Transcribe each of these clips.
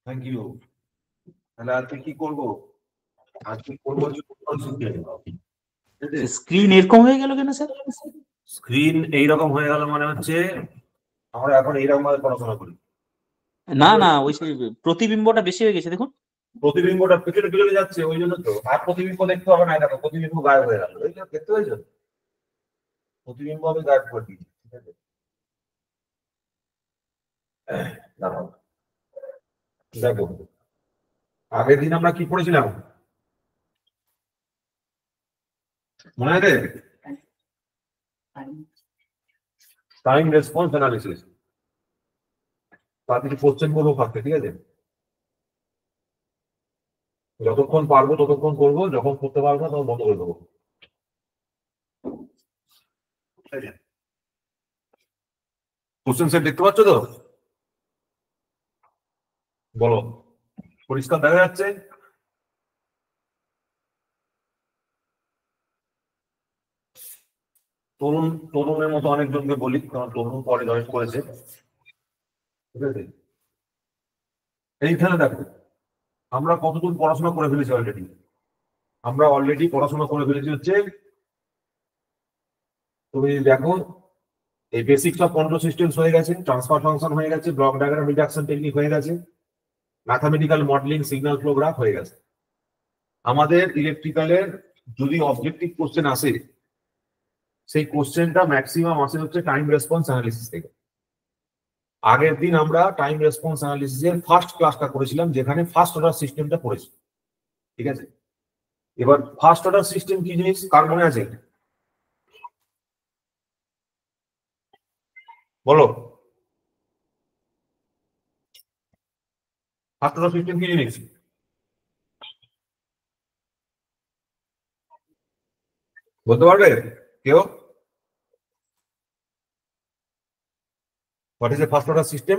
Thank you. তাহলে আজকে কি করবো? আজকে করবো স্ক্রিন এরকম হয়ে গেল কেন স্যার? স্ক্রিন এইরকম হয়ে গেল মানে হচ্ছে আমরা এখন এইরকম ভাবে পড়াশোনা করি। না না, ওই প্রতিবিম্বটা বেশি হয়ে গেছে দেখুন। প্রতিবিম্বটা পেছনে চলে যাচ্ছে, ওই জন্য তো। আর প্রতিবিম্ব দেখতে হবে না, দেখো প্রতিবিম্ব গায়েব হয়ে গেল, ওই যে দেখতে পেয়েছো? প্রতিবিম্ব আমি গায়েব করে দিয়েছি, ঠিক আছে? দাঁড়াও, দেখো আগের দিন আমরা কি পড়েছিলাম মনে আছে? Time response analysis. তার কিছু কোশ্চেন করবো ফাঁকতে, ঠিক আছে? যতক্ষণ পারবো ততক্ষণ করবো, যখন করতে পারবো তখন বন্ধ করে দেবো। কোশ্চেন সেট দেখতে পাচ্ছ তো? বলো, পরিষ্কার দেখা যাচ্ছে? তরুণের মতো অনেকজনকে বলি, কারণ তরুণ পরে জয়েন করেছে, ঠিক আছে? এইখানে দেখো আমরা কতদূর পড়াশোনা করে ফেলেছি অলরেডি। আমরা অলরেডি পড়াশোনা করে ফেলেছি হচ্ছে, তুমি দেখো, এই বেসিক্স অফ কন্ট্রোল সিস্টেমস হয়ে গেছে, ট্রান্সফার ফাংশন হয়ে গেছে, ব্লক ডায়াগ্রাম রিডাকশন টেকনিক হয়ে গেছে, mathematical modelling, signal flow graph হয়ে গেছে। আমাদের ইলেকট্রিক্যালের যদি অবজেক্টিভ কোশ্চেন আসে, সেই কোশ্চেনটা ম্যাক্সিমাম আসে হচ্ছে টাইম রেসপন্স অ্যানালিসিস থেকে। আগের দিন আমরা টাইম রেসপন্স অ্যানালিসিসের ফার্স্ট ক্লাসটা করেছিলাম, যেখানে ফার্স্ট অর্ডার সিস্টেমটা পড়েছি, ঠিক আছে? এবার ফার্স্ট অর্ডার সিস্টেম কি জিনিস কার মনে আছে? বলো, ফার্স্ট অর্ডার সিস্টেম কি জিনিস? বলতে পারবে কেউ? What is a first order system?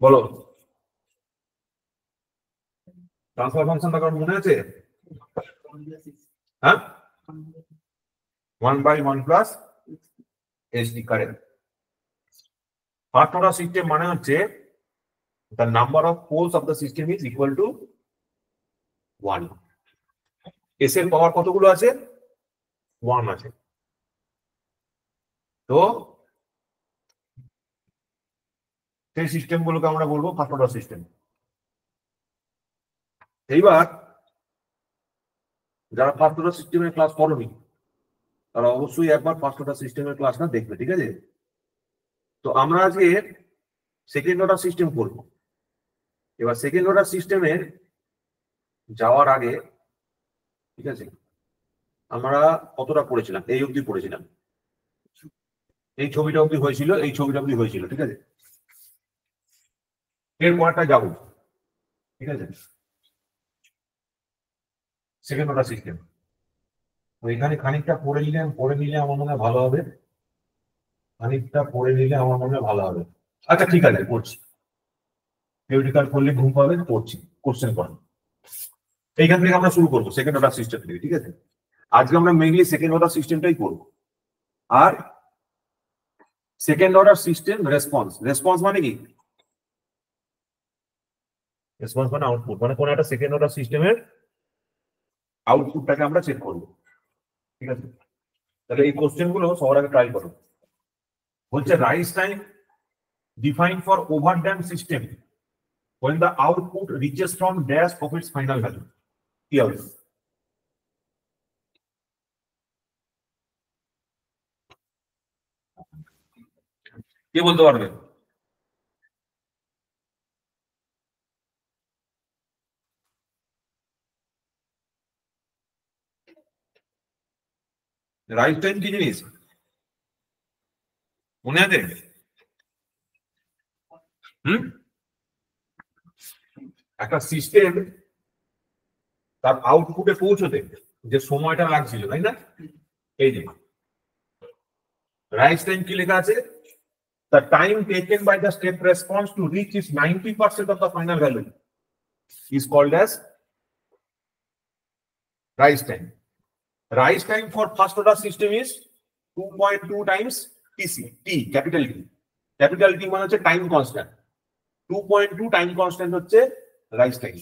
বলো। ট্রান্সফার ফাংশনটা কার মনে আছে? হ্যাঁ, 1/1 plus SD, correct. First order system মানে হচ্ছে the number of poles of the system is equal to 1. S এর পাওয়ার কতগুলো আছে? 1 আছে। তো সেই সিস্টেম গুলোকে আমরা বলবো ফার্স্ট অর্ডার সিস্টেম। এইবার যারা ফার্স্ট অর্ডার সিস্টেমের ক্লাস করনি, তারা অবশ্যই একবার ফার্স্ট অর্ডার সিস্টেমের ক্লাসটা দেখবে, ঠিক আছে? তো আমরা আজকে সেকেন্ড অর্ডার সিস্টেম করব। এবার সেকেন্ড অর্ডার সিস্টেমে যাওয়ার আগে, ঠিক আছে, আমরা কতটা পড়েছিলাম? এই অবধি পড়েছিলাম, এই ছবিটা অবধি হয়েছিল, এই ছবিটা অবধি হয়েছিল, ঠিক আছে? এর পরটা যাবো, ঠিক আছে? সেকেন্ড অর্ডার সিস্টেম এখানে খানিকটা পড়ে নিলে আমার মনে হয় ভালো হবে। খানিকটা পড়ে নিলে আমার মনে হয় ভালো হবে। আচ্ছা ঠিক আছে, পড়ছি। থিওরিটিক্যাল করলে ঘুম পাবে, পড়ছি। কোশ্চেন করো। এইখান থেকে আমরা শুরু করবো সেকেন্ড অর্ডার সিস্টেম থেকে, ঠিক আছে? আজকে আমরা মেইনলি সেকেন্ড অর্ডার সিস্টেমটাই করবো। আর second order system response, response মানে কি? রেসপন্স মানে আউটপুট, মানে কোন একটা সেকেন্ড অর্ডার সিস্টেমের আউটপুটটাকে আমরা চেক করবো, ঠিক আছে? তাহলে এই কোশ্চেন গুলো সবার আগে ট্রাই করো। বলছে rise time define for overdamp system when the output reaches from dash of its final value. কি হবে? কে বলতে পারবে? রাইজ টাইম কি জিনিস মনে আছে? একটা সিস্টেম তার আউটপুটে পৌঁছতে যে সময়টা লাগছিল, তাই না? এই যে রাইজ টাইম কি লেখা আছে? The time taken by the step response to reach its 90% of the final value is called as rise time. Rise time for first order system is 2.2 times TC, T, capital T. Capital T মানে হচ্ছে time constant, 2.2 time constant হচ্ছে rise time.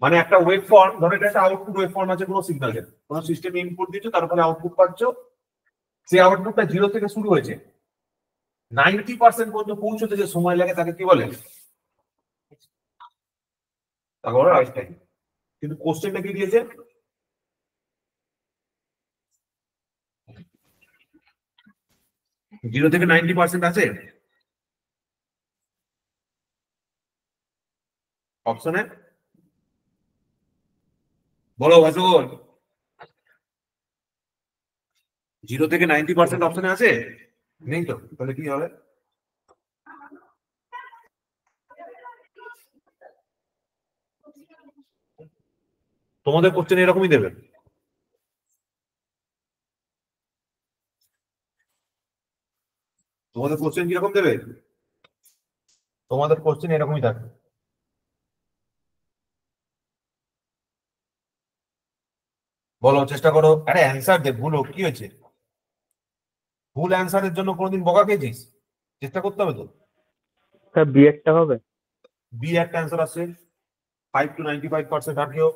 মানে একটা wave form, ধরো এটা একটা output wave form আছে কোনো সিগন্যালের, কোনো সিস্টেমে ইনপুট দিচ্ছ, তারপরে আউটপুট পাচ্ছ। সেই আউটপুটটা 0 থেকে শুরু হয়েছে, 90% পর্যন্ত পৌঁছতে যে সময় লাগে তাকে কি বলে? তাকে বলে রাইজ টাইম। কিন্তু কোশ্চেনটা কি দিয়েছে? 0 থেকে 90% আছে অপশনে? বলো ভাসুর, 0 থেকে 90% অপশনে আছে? নেই তো, তাহলে কি হবে? তোমাদের কোশ্চেন এরকমই দেবে। তোমাদের কোশ্চেন কিরকম দেবে? তোমাদের কোশ্চেন এরকমই থাকবে। বলো, চেষ্টা করো। আরে অ্যান্সার দে, ভুল হোক কি হয়েছে? ভুল অ্যান্সারের জন্য কোনোদিন বকা খেয়েছিস? চেষ্টা করতে হবে তো। স্যার বি একটা হবে? বি একটা অ্যান্সার আছে, 5 to 95% আটকেও।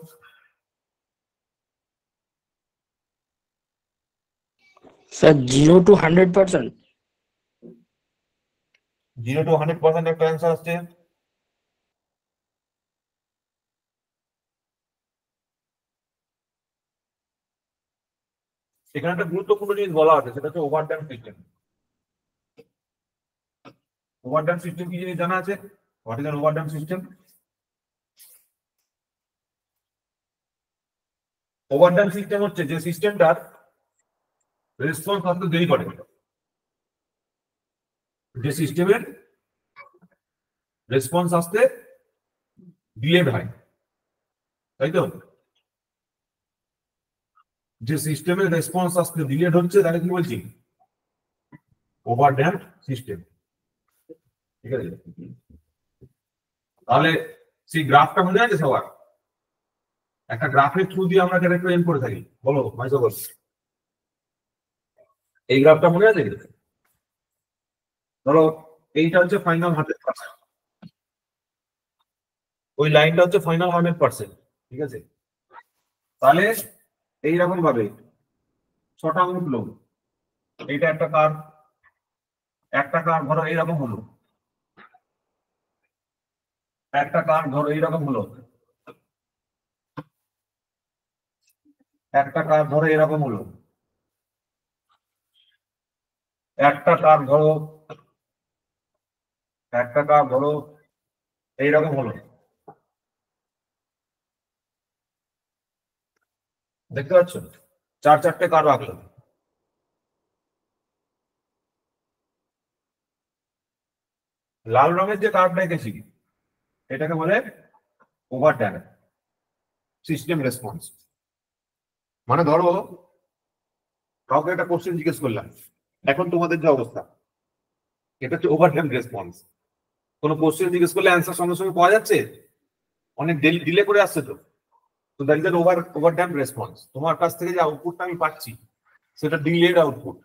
Sir 0 to 100%। 0 to 100% একটা অ্যান্সার আসছে। সেখানে একটা গুরুত্বপূর্ণ জিনিস বলা আছে, সেটা হচ্ছে ওভারড্যাম্প সিস্টেম। ওভারড্যাম্প সিস্টেম কি জিনিস জানা আছে? What is an overdamp system? Overdamp system হচ্ছে যে সিস্টেমটার রেসপন্স আসতে দেরি করে, যে সিস্টেমের রেসপন্স আসতে ডিলেড হয়, তাই তো? যে সিস্টেমের রেসপন্স আসতে ডিলেড হচ্ছে তাহলে কি বলছি? Overdamp system. ঠিক আছে, তাহলে সেই গ্রাফটা মনে আছে সবার? একটা গ্রাফের থ্রু দিয়ে আমরা রিপ্রেজেন্ট করে থাকি। বলো মাইসবল, এই গ্রাফটা মনে আছে? ধরো এইটা হচ্ছে ফাইনাল 100%, ওই লাইনটা হচ্ছে ফাইনাল 100%। ঠিক আছে, তাহলে এইরকম ভাবে 6টা উঠলো, এইটা একটা কার্ভ, একটা কার্ভ ধরো এইরকম হলো, একটা কার্ভ ধরো এইরকম হলো, একটা কার্ভ ধরো এরকম হলো, একটা কার্ভ ধরো, একটা কার্ভ ধরো এইরকম হলো। দেখতে পাচ্ছ 4-4টে কার্ভ আঁকলো। লাল রঙের যে কার্ভটা এঁকেছি এটাকে বলে ওভারড্যাম্প সিস্টেম রেসপন্স। মানে ধরো কাউকে একটা কোশ্চেন জিজ্ঞেস করলাম, এখন তোমাদের যে অবস্থা, এটা হচ্ছে ওভারড্যাম্প রেসপন্স। কোনো কোশ্চেন জিজ্ঞেস করলে অ্যান্সার সঙ্গে সঙ্গে পাওয়া যাচ্ছে, অনেক ডিলে করে আসছে তো। তো that is an overdamp response. তোমার কাছ থেকে যে আউটপুটটা আমি পাচ্ছি সেটা ডিলেড আউটপুট।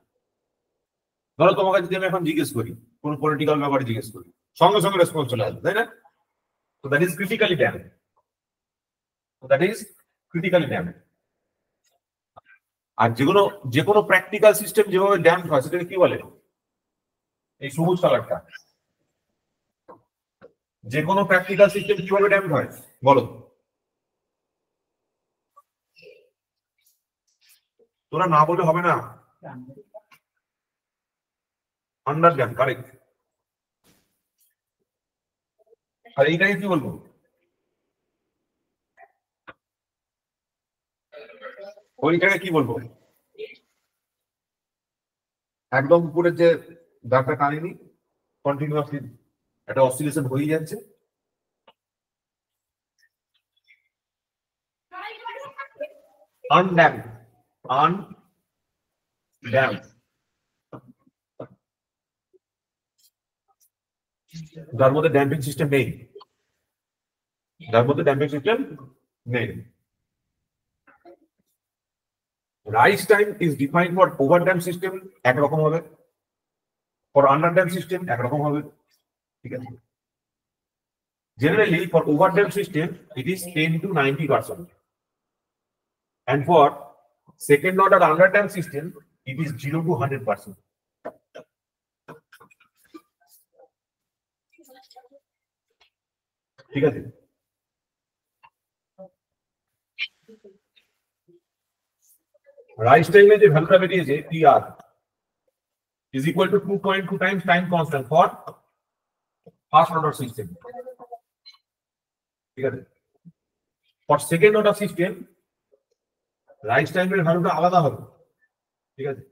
ধরো তোমাকে যদি আমি এখন জিজ্ঞেস করি, কোনো পলিটিক্যাল ব্যাপারে জিজ্ঞেস করি, সঙ্গে সঙ্গে রেসপন্স চলে আসবে, তাই না? তো that is critically damped. That is critically damped. আর যে কোনো প্র্যাকটিক্যাল সিস্টেম যেভাবে ড্যাম্প হয় সেটাকে কি বলে? এই সবুজ কালারটা। যে কোনো প্র্যাকটিক্যাল সিস্টেম কিভাবে ড্যাম্প হয় বলো? তোরা না বলে হবে না। Under damp, correct. আর এইটাকে কি বলবো? ওইটাকে কি বলবো? একদম উপরের যে দাগটা টানিনি, কন্টিনিউয়াসলি একটা অসিলেশন হয়ে যাচ্ছে, আনড্যাম্প। আনড্যাম্প যার মধ্যে ড্যাম্পিং সিস্টেম নেই, যার মধ্যে ড্যাম্পিং সিস্টেম নেই। Rise time is defined for overdamp system একরকম হবে, ফর আন্ডারড্যাম্প সিস্টেম একরকম হবে। ঠিক আছে, Generally, for overdamped system, it is 10 to 90%. And for second order underdamped system, it is 0 to 100%. ঠিক আছে? Rise time এ যে ভ্যালুটা বেরিয়েছে TR is equal to 2.2 times time constant for first order system. ঠিক আছে? For second order system, rise time এর ভ্যালুটা আলাদা হবে। ঠিক আছে?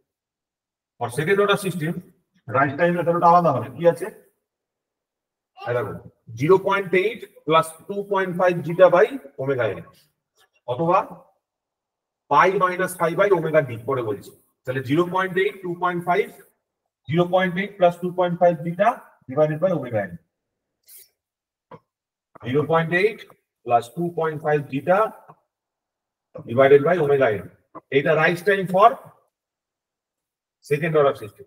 For second order system, rise time এর ভ্যালুটা আলাদা হবে। কি আছে? 0.8 plus 2.5 zeta by omega n অথবা pi minus 5 by omega d করে বলছি। তাহলে 0.8, 2.5, 0.8 plus 2.5 zeta divided by omega n. 0.8 plus 2.5 zeta divided by omega n. এটা rise time for second order system.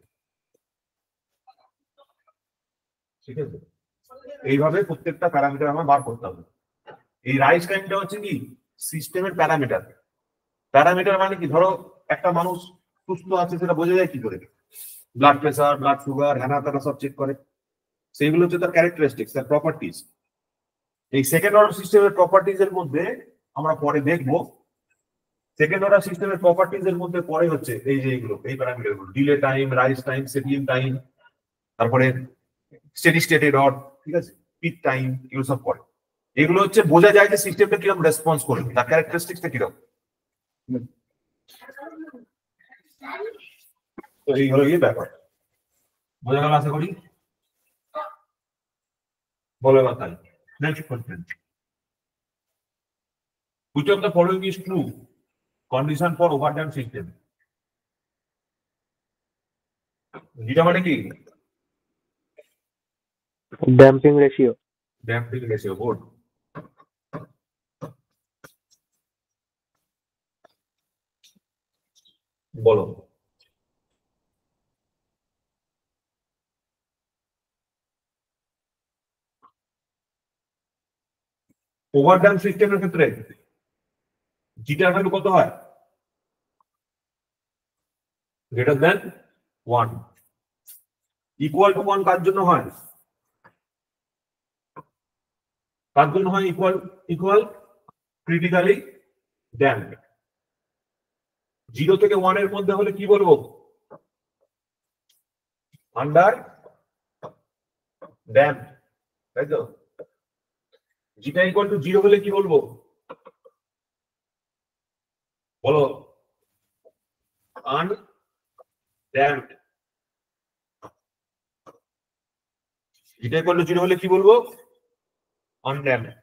ঠিক আছে? এইভাবে প্রত্যেকটা প্যারামিটার আমার বার করতে হবে। এই রাইজ টাইমটা হচ্ছে কি সিস্টেমের প্যারামিটার। প্যারামিটার মানে কি, ধরো একটা মানুষ সুস্থ আছে সেটা বোঝা যায় কি করে? ব্লাড প্রেসার, ব্লাড সুগার, হ্যানা ত্যানা সব চেক করে। সেইগুলো হচ্ছে তার ক্যারেক্টারিস্টিক্স, তার প্রপার্টিজ। এই সেকেন্ড অর্ডার সিস্টেমের প্রপার্টিজ এর মধ্যে আমরা পরে দেখবো। সেকেন্ড অর্ডার সিস্টেমের প্রপার্টিজ এর মধ্যে পরে হচ্ছে এই যে এইগুলো, এই প্যারামিটারগুলো, delay time, rise time, settling time, তারপরে স্টেডি স্টেট এরর, ঠিক আছে, পিক টাইম, এগুলো সব পরে। এগুলো হচ্ছে বোঝা যায় যে সিস্টেমটা কিরকম রেসপন্স করবে, তার ক্যারেক্টারিস্টিক্সটা কিরকম। তো এই হলো এই ব্যাপার। বোঝা গেল আশা করি? বলো এবার তাই। Next question. Which of the following is true condition for overdamped system? যেটা মানে কি? Damping ratio. Damping ratio, good. বলো। ওভারড্যাম্প সিস্টেমের ক্ষেত্রে জিটার ভ্যালু কত হয়? Greater than 1। ইকুয়াল টু 1 কার জন্য হয়? কার জন্য হয় ইকুয়াল? Critically damped. 0 থেকে 1 এর মধ্যে হলে কি বলবো? আন্ডার ড্যাম্পড, তাই তো? জিটা ইকুয়াল টু 0 হলে কি বলবো? বলো। আনড্যাম্পড। জিটা ইকুয়াল টু 0 হলে কি বলবো? আনড্যাম্পড।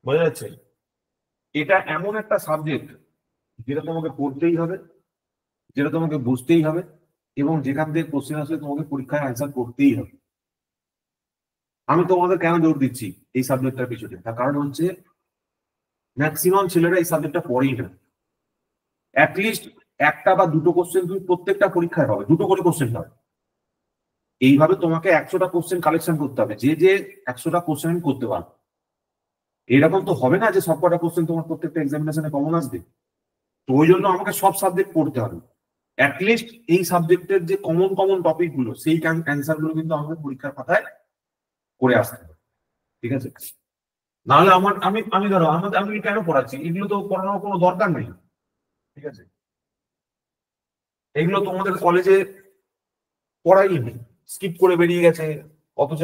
বোঝা যাচ্ছে? এটা এমন একটা সাবজেক্ট যেটা তোমাকে পড়তেই হবে, যেটা তোমাকে বুঝতেই হবে, এবং যেখান থেকে কোশ্চেন আসলে তোমাকে পরীক্ষায় অ্যান্সার করতেই হবে। আমি তোমাদের কেন জোর দিচ্ছি এই সাবজেক্টটার পিছনে, তার কারণ হচ্ছে ম্যাক্সিমাম ছেলেরা এই সাবজেক্টটা পড়েই না। অ্যাটলিস্ট একটা বা দুটো কোশ্চেন তুমি প্রত্যেকটা পরীক্ষায় পাবে, দুটো করে কোশ্চেন পাবে। এইভাবে তোমাকে 100টা কোশ্চেন কালেকশন করতে হবে, যে 100টা কোশ্চেন করতে পারবে। এরকম তো হবে না যে সবকটা কোশ্চেন তোমার প্রত্যেকটা এক্সামিনেশনে কমন আসবে। তো ওই জন্য আমাকে সব সাবজেক্ট পড়তে হবে। অ্যাটলিস্ট এই সাবজেক্টের যে কমন টপিক গুলো, সেই অ্যান্সার গুলো কিন্তু আমাকে পরীক্ষার খাতায় করে আসতে হবে। ঠিক আছে? নাহলে আমি ধরো আমি কেন পড়াচ্ছি, এগুলো তো পড়ানোর কোনো দরকার নেই। ঠিক আছে? এগুলো তোমাদের কলেজে পড়াই নেই, স্কিপ করে বেরিয়ে গেছে, অথচ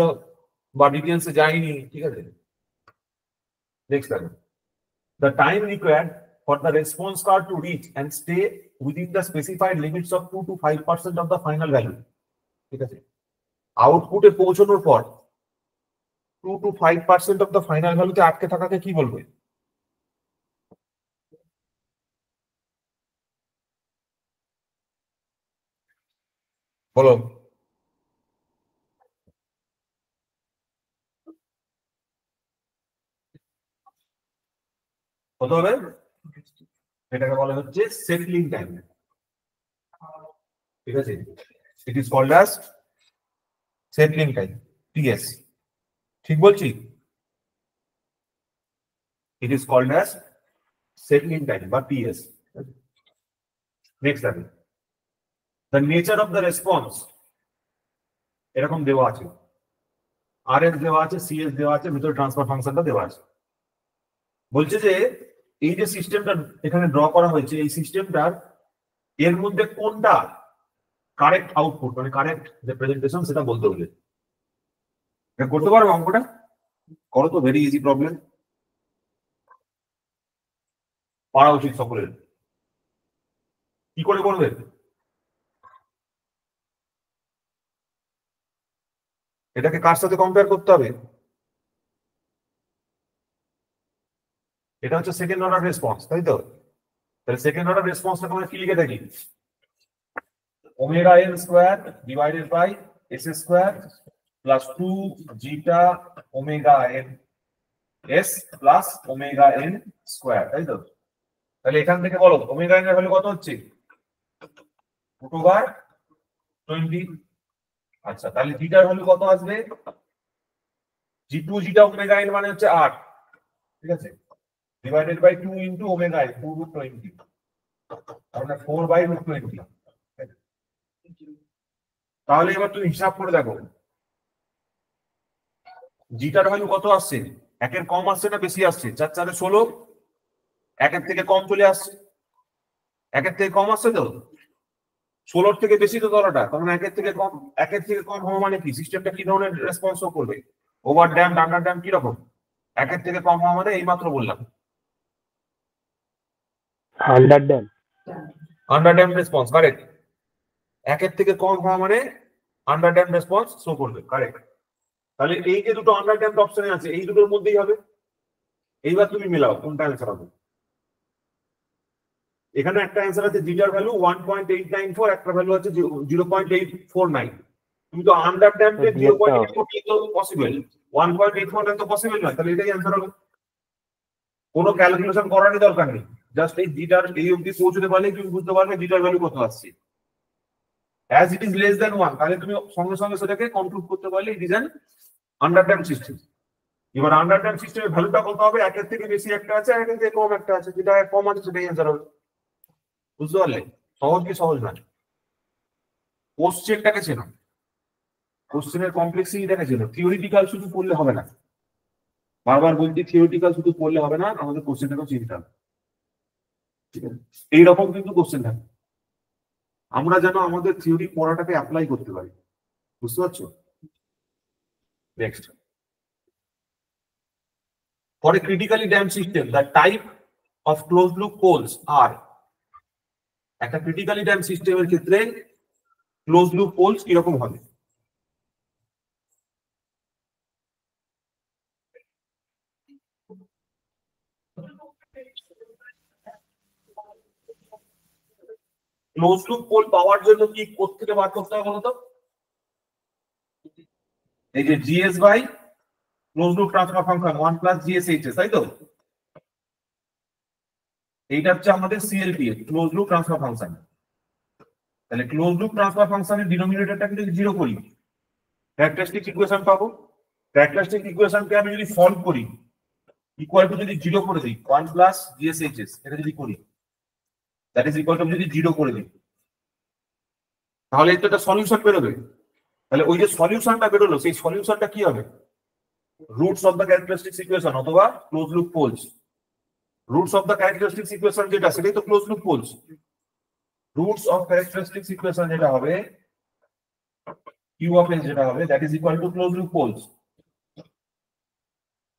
বা ডিটেলসে যায়নি। ঠিক আছে? Next time, the time required for the response card to reach and stay within the specified limits of 2 to 5% of the final value. ঠিক আছে? আউটপুটে পৌঁছানোর পর 2 to 5% of the final value তে আটকে থাকাকে কি বলবে? বলো। কত হবে? এটাকে বলা হচ্ছে সেটলিং টাইম। ঠিক আছে? It is called as settling time, TS. ঠিক বলছি? It is called as settling time বা TS. Next দেখেন, the nature of the response এরকম দেওয়া আছে, RS দেওয়া আছে, CS দেওয়া আছে, ভিতরে ট্রান্সফার ফাংশনটা দেওয়া আছে। বলছে যে এই যে সিস্টেমটা এখানে ড্র করা হয়েছে, এই সিস্টেমটার এর মধ্যে কোনটা কারেক্ট আউটপুট মানে কারেক্ট রিপ্রেজেন্টেশন সেটা বলতে হবে। করতে পারবো অঙ্কটা? করো তো, ভেরি ইজি প্রবলেম, পারা উচিত সকলের। কি করে করবে? এটাকে কার সাথে কম্পেয়ার করতে হবে? এটা হচ্ছে সেকেন্ড অর্ডার রেসপন্স, তাই তো? তাহলে সেকেন্ড অর্ডার রেসপন্সটা তোমরা কি লিখে থাকি? Omega n square divided by s square plus 2 zeta omega n s plus omega n square, তাই তো? তাহলে এখান থেকে বলো ওমেগা এন এর ভ্যালু কত হচ্ছে? √20। আচ্ছা, তাহলে জিটার ভ্যালু কত আসবে? জি2 জিটা ওমেগা এন মানে হচ্ছে 8, ঠিক আছে, divided by 2 into omega n 2√20, তাহলে 4/√20। তাহলে এবার তুমি হিসাব করে দেখো জিটার ভ্যালু কত আসছে? 1 এর কম আসছে না বেশি আসছে? 4 4 16, 1 এর থেকে কম চলে আসছে, 1 এর থেকে কম আসছে তো, 16 থেকে বেশি তো তলাটা, তখন 1 এর থেকে কম, 1 এর থেকে কম হওয়া মানে কি সিস্টেমটা কি ধরনের রেসপন্স করবে? ওভার ড্যাম্প, আন্ডার ড্যাম্প, কি রকম? 1 এর থেকে কম হওয়া মানে এই মাত্র বললাম under damp. Under damp response, correct. 1 এর থেকে কম হওয়া মানে আন্ডার ড্যাম্প রেসপন্স শো করবে, কারেক্ট। তাহলে এই যে দুটো আন্ডার ড্যাম্প অপশনে আছে এই দুটোর মধ্যেই হবে। এইবার তুমি মিলাও কোনটা অ্যান্সার হবে। এখানে একটা অ্যান্সার আছে জিটার ভ্যালু 1.894, একটা ভ্যালু আছে 0.849। তুমি তো আন্ডার ড্যাম্পে 0.8 তো পসিবল, 1.84 তো পসিবল নয়, তাহলে এটাই অ্যান্সার হবে। কোনো ক্যালকুলেশন করারই দরকার নেই, জাস্ট এই জিটার এই অবধি পৌঁছতে পারলে তুমি বুঝতে পারবে জিটার ভ্যালু কত আসছে। As it is less than 1, তাহলে তুমি সঙ্গে সঙ্গে সেটাকে কমপ্লিট করতে পারলে it is an under damp system. এবার আন্ডার ড্যাম্প সিস্টেমের ভ্যালুটা কত হবে? 1 এর থেকে বেশি একটা আছে, 1 এর থেকে কম একটা আছে, যেটা কম আছে সেটাই অ্যান্সার হবে। বুঝতে পারলে? সহজ কি সহজ নয়? কোশ্চেনটাকে চেনো, কোশ্চেনের কমপ্লেক্সিটিটাকে চেনো। থিওরিটিক্যাল শুধু পড়লে হবে না, বারবার বলছি থিওরিটিক্যাল শুধু পড়লে হবে না, আমাদের কোশ্চেনটাকেও চিনতে হবে, ঠিক আছে? এইরকম কিন্তু কোশ্চেন থাকে, আমরা যেন আমাদের থিওরি পড়াটাকে অ্যাপ্লাই করতে পারি। বুঝতে পারছো? Next, for a critically damped system the type of closed loop poles are, একটা ক্রিটিক্যালি ড্যাম্প সিস্টেমের ক্ষেত্রে ক্লোজ লুপ পোলস কি রকম হবে? ক্লোজ লুপ পোল পাওয়ার জন্য কি কোথা থেকে বার করতে হবে বলতো? এই যে GS by close loop transfer function 1 plus GSHS, তাই তো? এইটা হচ্ছে আমাদের CLP, close loop transfer function. তাহলে ক্লোজ লুপ ট্রান্সফার ফাংশনের ডিনোমিনেটরটাকে যদি 0 করি ক্যারেক্টারিস্টিক ইকুয়েশন পাবো। ক্যারেক্টারিস্টিক ইকুয়েশনকে আমি যদি সলভ করি ইকুয়াল টু যদি 0 করে দিই 1 প্লাস জিএসএইচএস, এটা যদি করি দ্যাট ইজ ইকুয়াল টু যদি 0 করে দিই তাহলে এটা একটা সলিউশন বেরোবে। তাহলে ওই যে সলিউশনটা বেরোলো সেই সলিউশনটা কি হবে? Roots of the characteristic equation অথবা close loop poles. Roots of the characteristic equation যেটা সেটাই তো close loop poles. Roots of characteristic equation যেটা হবে q of s যেটা হবে that is equal to close loop poles,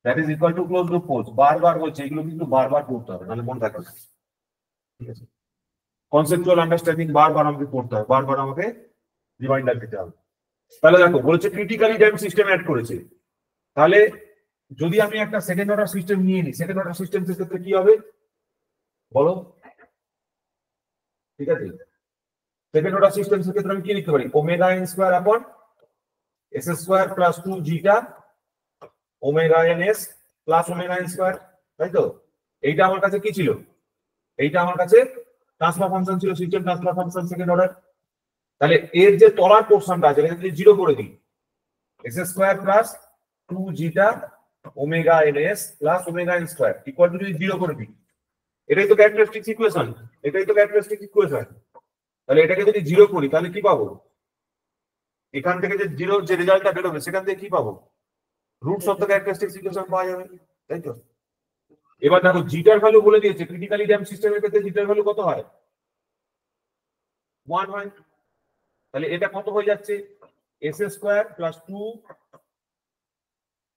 that is equal to close loop poles. বারবার বলছে এগুলো কিন্তু বারবার করতে হবে, নাহলে মনে থাকবে না, ঠিক আছে? কনসেপচুয়াল আন্ডারস্ট্যান্ডিং বারবার আমাকে করতে হবে, বারবার আমাকে রিমাইন্ডার দিতে হবে। তাহলে দেখো বলেছে ক্রিটিক্যালি ড্যাম্প সিস্টেম অ্যাড করেছে, তাহলে যদি আমি একটা সেকেন্ড অর্ডার সিস্টেম নিয়ে নিই, সেকেন্ড অর্ডার সিস্টেমের ক্ষেত্রে কি হবে বলো? ঠিক আছে, সেকেন্ড অর্ডার সিস্টেমের ক্ষেত্রে আমি কি লিখতে পারি? Omega n square upon s square plus 2 zeta omega n s plus omega n square, তাই তো? এইটা আমার কাছে কি ছিল? এইটা আমার কাছে ট্রান্সফার ফাংশন ছিল, system transfer function second order. তাহলে এর যে তলার পোরশনটা আছে এটা যদি 0 করে দিই s square plus 2 zeta omega n s plus omega n square equal to যদি 0 করে দিই, এটাই তো ক্যারেক্টারিস্টিক ইকুয়েশন, এটাই তো ক্যারেক্টারিস্টিক ইকুয়েশন। তাহলে এটাকে যদি 0 করি তাহলে কি পাবো? এখান থেকে যে 0 যে রেজাল্টটা বেরোবে সেখান থেকে কি পাবো? Roots of the characteristic equation পাওয়া যাবে, তাই তো? এবার দেখো জিটার ভ্যালু বলে দিয়েছে, ক্রিটিক্যালি ড্যাম্প সিস্টেমের ক্ষেত্রে জিটার ভ্যালু কত হয়? 1 হয়। তাহলে এটা কত হয়ে যাচ্ছে? S square plus 2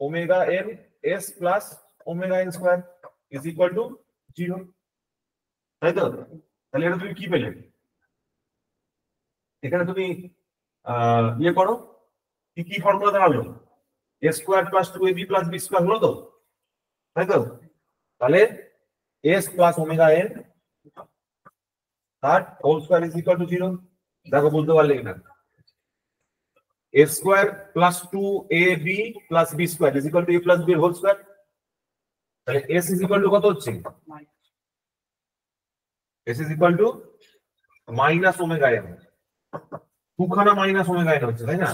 omega n s plus omega n square is equal to 0, তাই তো? তাহলে এটা তুমি কি পেলে? এখানে তুমি ইয়ে করো, কি কি ফর্মুলা দাঁড়ালো? A square plus 2ab plus b square হলো তো, তাই তো? তাহলে এস প্লাস ওমেগা এন তার whole square is equal to 0। দেখো বুঝতে পারলে কিনা? A square plus 2ab plus b square is equal to a plus b whole square. তাহলে এস ইজ ইকুয়াল টু কত হচ্ছে? S is equal to minus omega n, দুখানা minus omega n হচ্ছে, তাই না?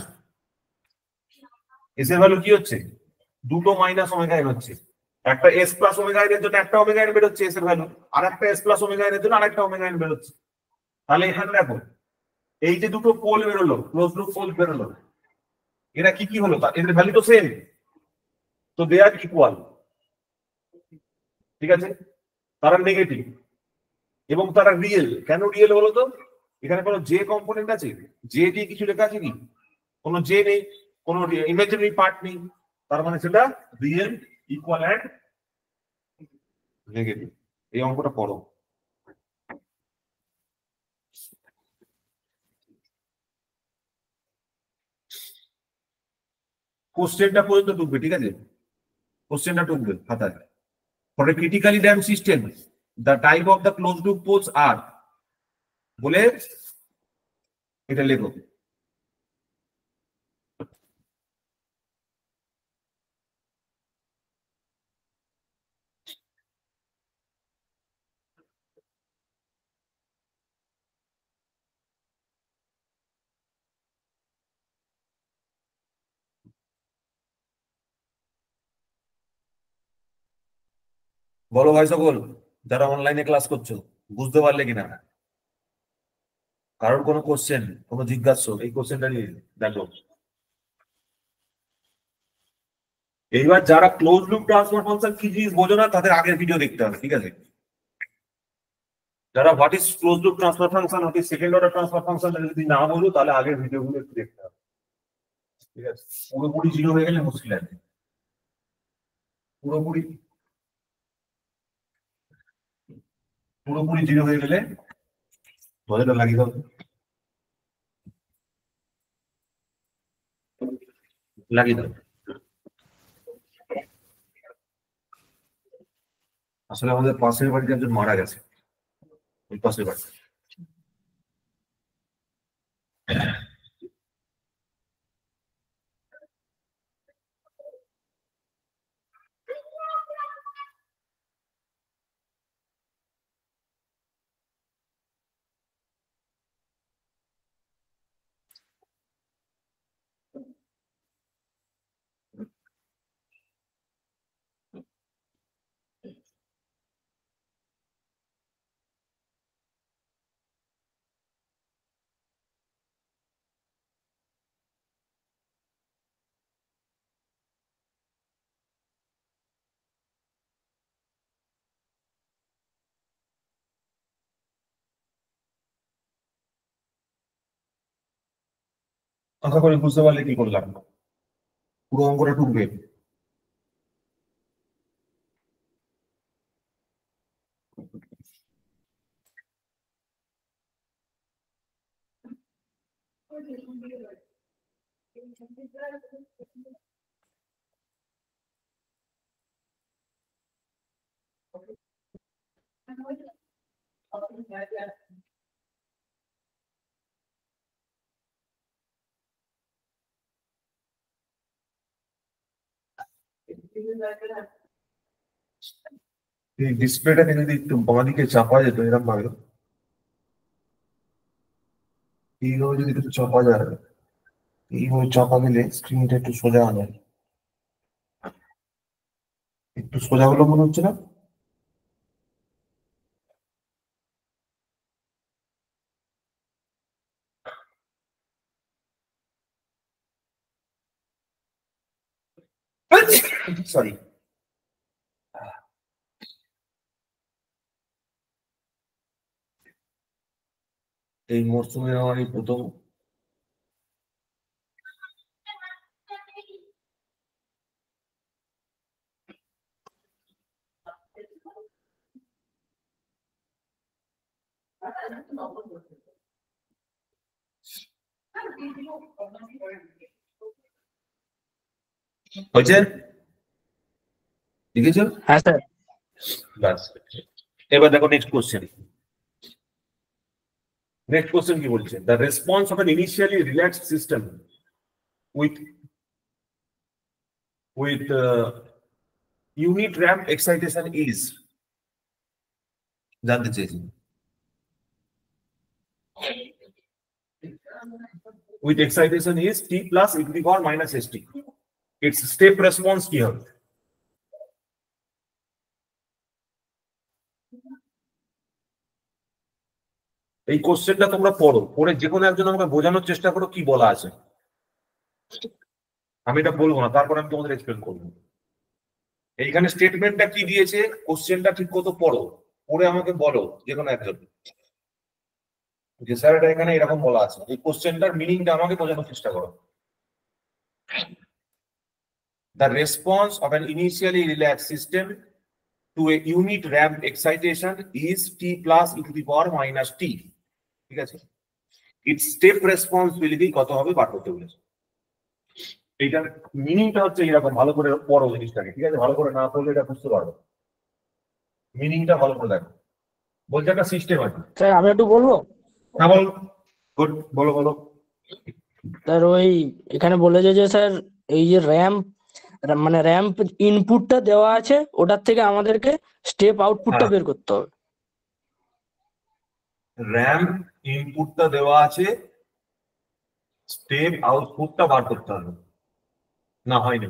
এস এর ভ্যালু কি হচ্ছে? দুটো মাইনাস ওমেগা এন হচ্ছে। একটা এস প্লাস ওমেগা এন এর জন্য একটা ওমেগা এন বের হচ্ছে এস এর ভ্যালু, আর একটা এস প্লাস ওমেগা এন এর জন্য আরেকটা ওমেগা এন বের হচ্ছে। তাহলে এখানে দেখো এই যে দুটো পোল বেরোলো, ক্লোজ লুপ পোল বেরোলো, এরা কি কি হলো? এদের ভ্যালু তো সেম, তো দে আর ইকুয়াল, ঠিক আছে? তারা নেগেটিভ এবং তারা রিয়েল। কেন রিয়েল হলো তো? এখানে কোনো জে কম্পোনেন্ট আছে? জে দিয়ে কিছু লেখা আছে কি? কোনো জে নেই, কোনো ইমাজিনারি পার্ট নেই, তার মানে সেটা রিয়েল, ইকুয়াল এন্ড নেগেটিভ। এই অঙ্কটা পড়ো। কোশ্চেনটা পর্যন্ত ঢুকবে, ঠিক আছে? কোশ্চেনটা ঢুকবে খাতায়। For a critically damped system the type of the close loop poles আর বলে এটা লেখো। বলো ভাই সকল, যারা অনলাইনে ক্লাস করছো, বুঝতে পারলে কিনা? কারোর কোনো কোশ্চেন, কোনো জিজ্ঞাসা, এই কোশ্চেনটা নিয়ে দেখো। এইবার যারা ক্লোজ লুপ ট্রান্সফার ফাংশন কি জিনিস বোঝো না, তাদের আগের ভিডিও দেখতে হবে, ঠিক আছে? যারা what is close loop transfer function, what is second order transfer function যদি না বলো, তাহলে আগের ভিডিওগুলো একটু দেখতে হবে, ঠিক আছে? পুরোপুরি জিরো হয়ে গেলে মুশকিল আছে। পুরোপুরি পুরোপুরি জিরো হয়ে গেলে দরজাটা লাগিয়ে দাও, লাগিয়ে দাও। আসলে আমাদের পাশের বাড়িতে একজন মারা গেছে, ওই পাশের বাড়ি। আশা করি বুঝতে পারলে কি করলাম, পুরো অঙ্কটা ঢুকবে। এই ডিসপ্লেটাকে যদি একটু বাঁ দিকে চাপা যেত এরকম ভাবে, এইভাবে যদি একটু চাপা যায়, এইভাবে চাপা গেলে স্ক্রিনটা একটু সোজা হয়। একটু সোজা হলো মনে হচ্ছে না? সরি। এই মরশুমে আমার এই প্রথম হয়েছে, লিখেছ? হ্যাঁ স্যার। ব্যাস। এবার দেখো নেক্সট কোশ্চেন। নেক্সট কোশ্চেন কি বলছে? The response of an initially relaxed system with unit ramp excitation is, জানতে চেয়েছি। With excitation is t plus e to the power minus st. Its step response কি হবে? এই কোশ্চেনটা তোমরা পড়ো, পড়ে যে কোনো একজন আমাকে বোঝানোর চেষ্টা করো কি বলা আছে। আমি এটা বলবো না, তারপর আমি তোমাদের এক্সপ্লেন করবো। এইখানে স্টেটমেন্টটা কি দিয়েছে, কোশ্চেনটা ঠিক মতো পড়ো, পড়ে আমাকে বলো যে কোনো একজন যে স্যার এটা এখানে এরকম বলা আছে। এই কোশ্চেনটার মিনিংটা আমাকে বোঝানোর চেষ্টা করো। The response of an initially relaxed system to a unit ramp excitation is t plus e to the power minus t. ঠিক আছে, its step responsibility কত হবে বার করতে বলেছে। এইটার মিনিংটা হচ্ছে এরকম, ভালো করে পড়ো জিনিসটাকে, ঠিক আছে? ভালো করে না পড়লে এটা বুঝতে পারবো। মিনিংটা ভালো করে দেখো। বলছে একটা সিস্টেম আছে। স্যার আমি একটু বলবো। হ্যাঁ বলো, গুড, বলো বলো। স্যার ওই এখানে বলেছে যে স্যার এই যে র্যাম্প মানে র্যাম্প ইনপুটটা দেওয়া আছে, ওটার থেকে আমাদেরকে স্টেপ আউটপুটটা বের করতে হবে। র্যাম্প ইনপুটটা দেওয়া আছে, স্টেপ আউটপুটটা বার করতে হবে। না হয়নি,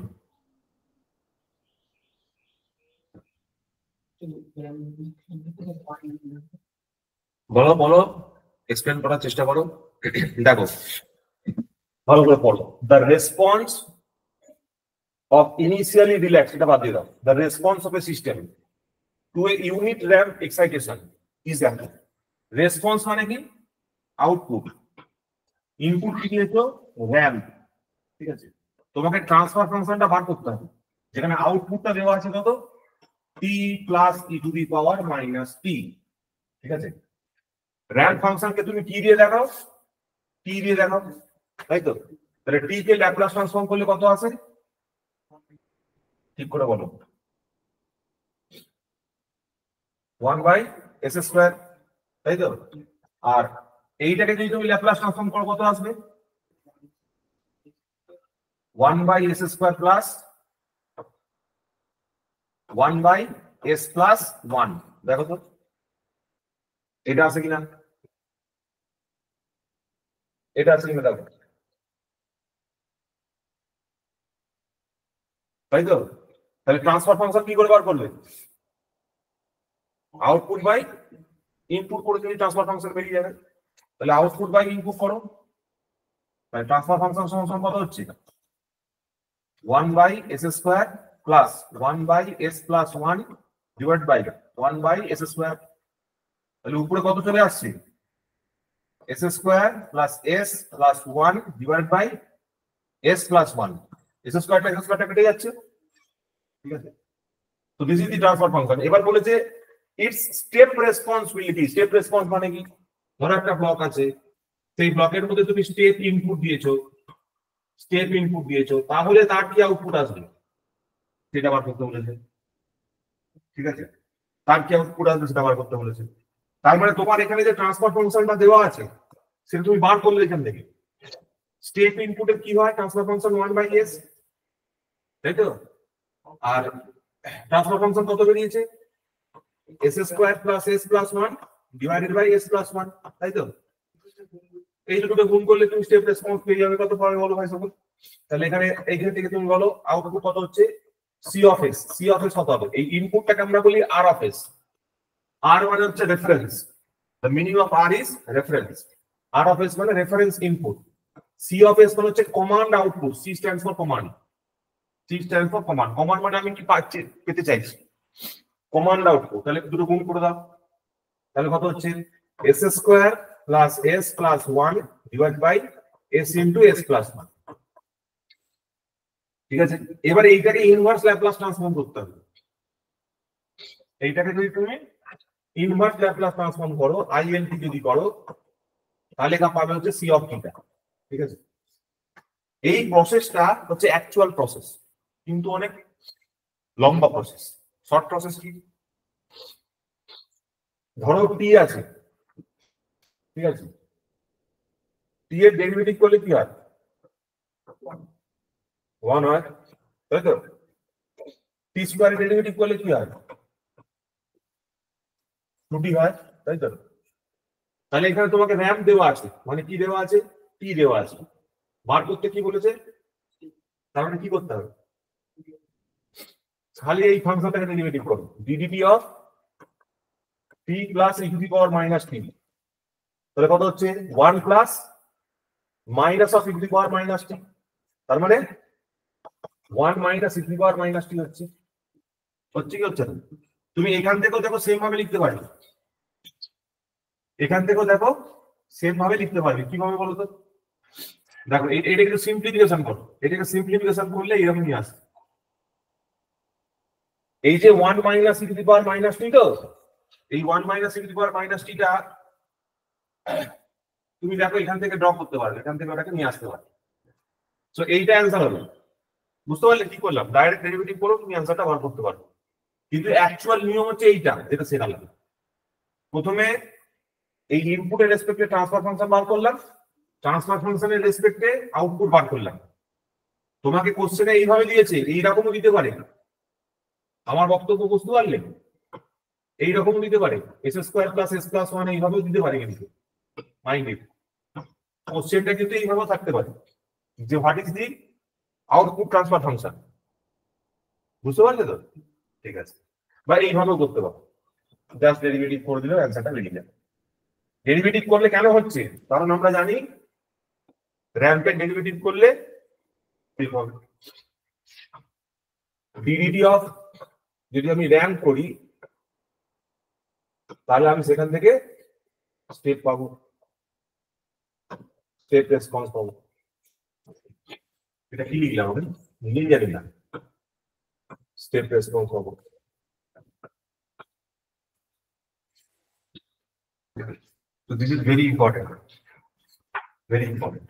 বলো বলো, এক্সপ্লেন করার চেষ্টা করো। দেখো ভালো করে পড়ো। The response of initially relax, এটা বাদ দিয়ে দাও। The response of a system to a unit ramp excitation is that. Response মানে কি? আউটপুট। ইনপুট কি দিয়েছো? র্যাম্প। ঠিক আছে, তোমাকে ট্রান্সফার ফাংশনটা বার করতে হবে, যেখানে আউটপুটটা দেওয়া আছে কত? t plus e to the power minus t. ঠিক আছে, র্যাম্প ফাংশনকে তুমি কি দিয়ে দেখাও? টি দিয়ে দেখাও, তাই তো? তাহলে টি কে ল্যাপ্লাস ট্রান্সফর্ম করলে কত আসে? ঠিক করে বলো। 1/s², তাই তো? আর এইটাকে যদি তুমি ল্যাপ্লাস ট্রান্সফর্ম করো কত আসবে? 1/s² plus 1/s+1। দেখো তো এটা আছে কিনা, এটা আছে কিনা দেখো, তাই তো? তাহলে ট্রান্সফার ফাংশন কি করে বার করবে? আউটপুট বাই ইনপুট করে তুমি ট্রান্সফার ফাংশন বেরিয়ে যাবে। তাহলে আউটপুট বাই ইনপুট করো, তাহলে ট্রান্সফার ফাংশন সমান কত হচ্ছে? 1/s² plus 1/s+1 divide by 1/s²। তাহলে উপরে কত চলে আসছে? s² plus s+1 divide by s+1। s² s² কেটে যাচ্ছে, ঠিক আছে? তো this is the transfer function. এবার বলেছে it's step responsibility. Step response মানে কি? ধরো একটা ব্লক আছে, সেই ব্লকের মধ্যে তুমি স্টেপ ইনপুট দিয়েছো, তাহলে তার কি আউটপুট আসবে সেটা বার করতে বলেছে। ঠিক আছে, তার কি আউটপুট আসবে সেটা বার করতে বলেছে। তার মানে তোমার এখানে যে ট্রান্সফার ফাংশনটা দেওয়া আছে সেটা তুমি বার করলে এখান থেকে। স্টেপ ইনপুটের কি হয়? ট্রান্সফার ফাংশন 1/s, তাই তো? আর ট্রান্সফার ফাংশন কত বেরিয়েছে? s² plus s+1 divided by s+1, তাই তো? এই দুটো গুণ করলে তুমি স্টেপ রেসপন্স পেয়ে যাবে। কত পাবে বলো ভাই সকল? তাহলে এখানে এইখান থেকে তুমি বলো আউটপুট কত হচ্ছে? C of S, C of S কত হবে? এই ইনপুটটাকে আমরা বলি আর অফ এস। আর মানে হচ্ছে reference, the meaning of R is reference. R of s মানে reference input. C of s মানে হচ্ছে command output. C stands for command, C stands for command. Command মানে আমি কি পাচ্ছি, পেতে চাইছি, কমান্ড আউটপুট। তাহলে দুটো গুণ করে দাও, তাহলে কত হচ্ছে? S square plus S plus 1 divide by S into S plus 1। ঠিক আছে, এবারে এইটাকে ইনভার্স ল্যাপ্লাস ট্রান্সফর্ম করতে হবে। এইটাকে যদি তুমি ইনভার্স ল্যাপ্লাস ট্রান্সফর্ম করো, আইএনটি যদি করো, তাহলে তা পাবে হচ্ছে সি অফ থিটা। ঠিক আছে, এই প্রসেসটা হচ্ছে অ্যাকচুয়াল প্রসেস, কিন্তু অনেক লম্বা প্রসেস। শর্ট প্রসেস কি? ধরো টি আছে, ঠিক আছে, টি এর ডেরিভেটিভ করলে কি হয়? 1 হয়, তাই তো? টি স্কোয়ারের ডেরিভেটিভ করলে কি হয়? 2t হয়, তাই তো? তাহলে এখানে তোমাকে র্যাম্প দেওয়া আছে, মানে কি দেওয়া আছে? টি দেওয়া আছে। বার করতে কি বলেছে? তার মানে কি করতে হবে? খালি এই ফাংশনটাকে ডেরিভেটিভ করো, d d t of t plus e to the power minus t. তাহলে কত হচ্ছে? 1 plus minus of e to the power minus t. তার মানে 1 minus e to the power minus t হচ্ছে। হচ্ছে কি হচ্ছে না? তুমি এখান থেকেও দেখো সেম ভাবে লিখতে পারবে, এখান থেকেও দেখো সেম ভাবে লিখতে পারবে। কিভাবে বলো তো? দেখো এটা একটু সিম্পলিফিকেশন করো, এটাকে সিম্পলিফিকেশন করলে এরকমই আসে। এই যে 1 minus e to the power minus t, তো এই 1 minus e to the power minus টিটা তুমি দেখো এখান থেকে ড্র করতে পারবে, এখান থেকে ওটাকে নিয়ে আসতে পারবে। সো এইটা অ্যান্সার হবে। বুঝতে পারলে কি করলাম? ডাইরেক্ট ডেরিভেটিভ করো, তুমি অ্যান্সারটা বার করতে পারবে। কিন্তু অ্যাকচুয়াল নিয়ম হচ্ছে এইটা, যেটা শেখালাম। প্রথমে এই ইনপুটের রেসপেক্টে ট্রান্সফার ফাংশন বার করলাম, ট্রান্সফার ফাংশনের রেসপেক্টে আউটপুট বার করলাম। তোমাকে কোশ্চেনে এইভাবে দিয়েছে, এইরকমও দিতে পারে। আমার বক্তব্য বুঝতে পারলে? এইরকমও দিতে পারে, S square plus S plus 1 এইভাবেও দিতে পারে। কিন্তু মাইন্ডেড কোশ্চেনটা কিন্তু এইভাবেও থাকতে পারে যে what is the output transfer function. বুঝতে পারলে তো? ঠিক আছে, বা এইভাবেও করতে পারো, জাস্ট ডেরিভেটিভ করে দিলেও অ্যান্সারটা বেরিয়ে যাবে। ডেরিভেটিভ করলে কেন হচ্ছে? কারণ আমরা জানি র্যাম্পের ডেরিভেটিভ করলে ডিডিটি অফ, যদি আমি র্যাম্প করি তাহলে আমি সেখান থেকে স্টেপ পাবো, স্টেপ রেসপন্স পাবো। এটা কি লিখলাম আমি? নিজেই জানি না। স্টেপ রেসপন্স পাবো। So this is very important, very important.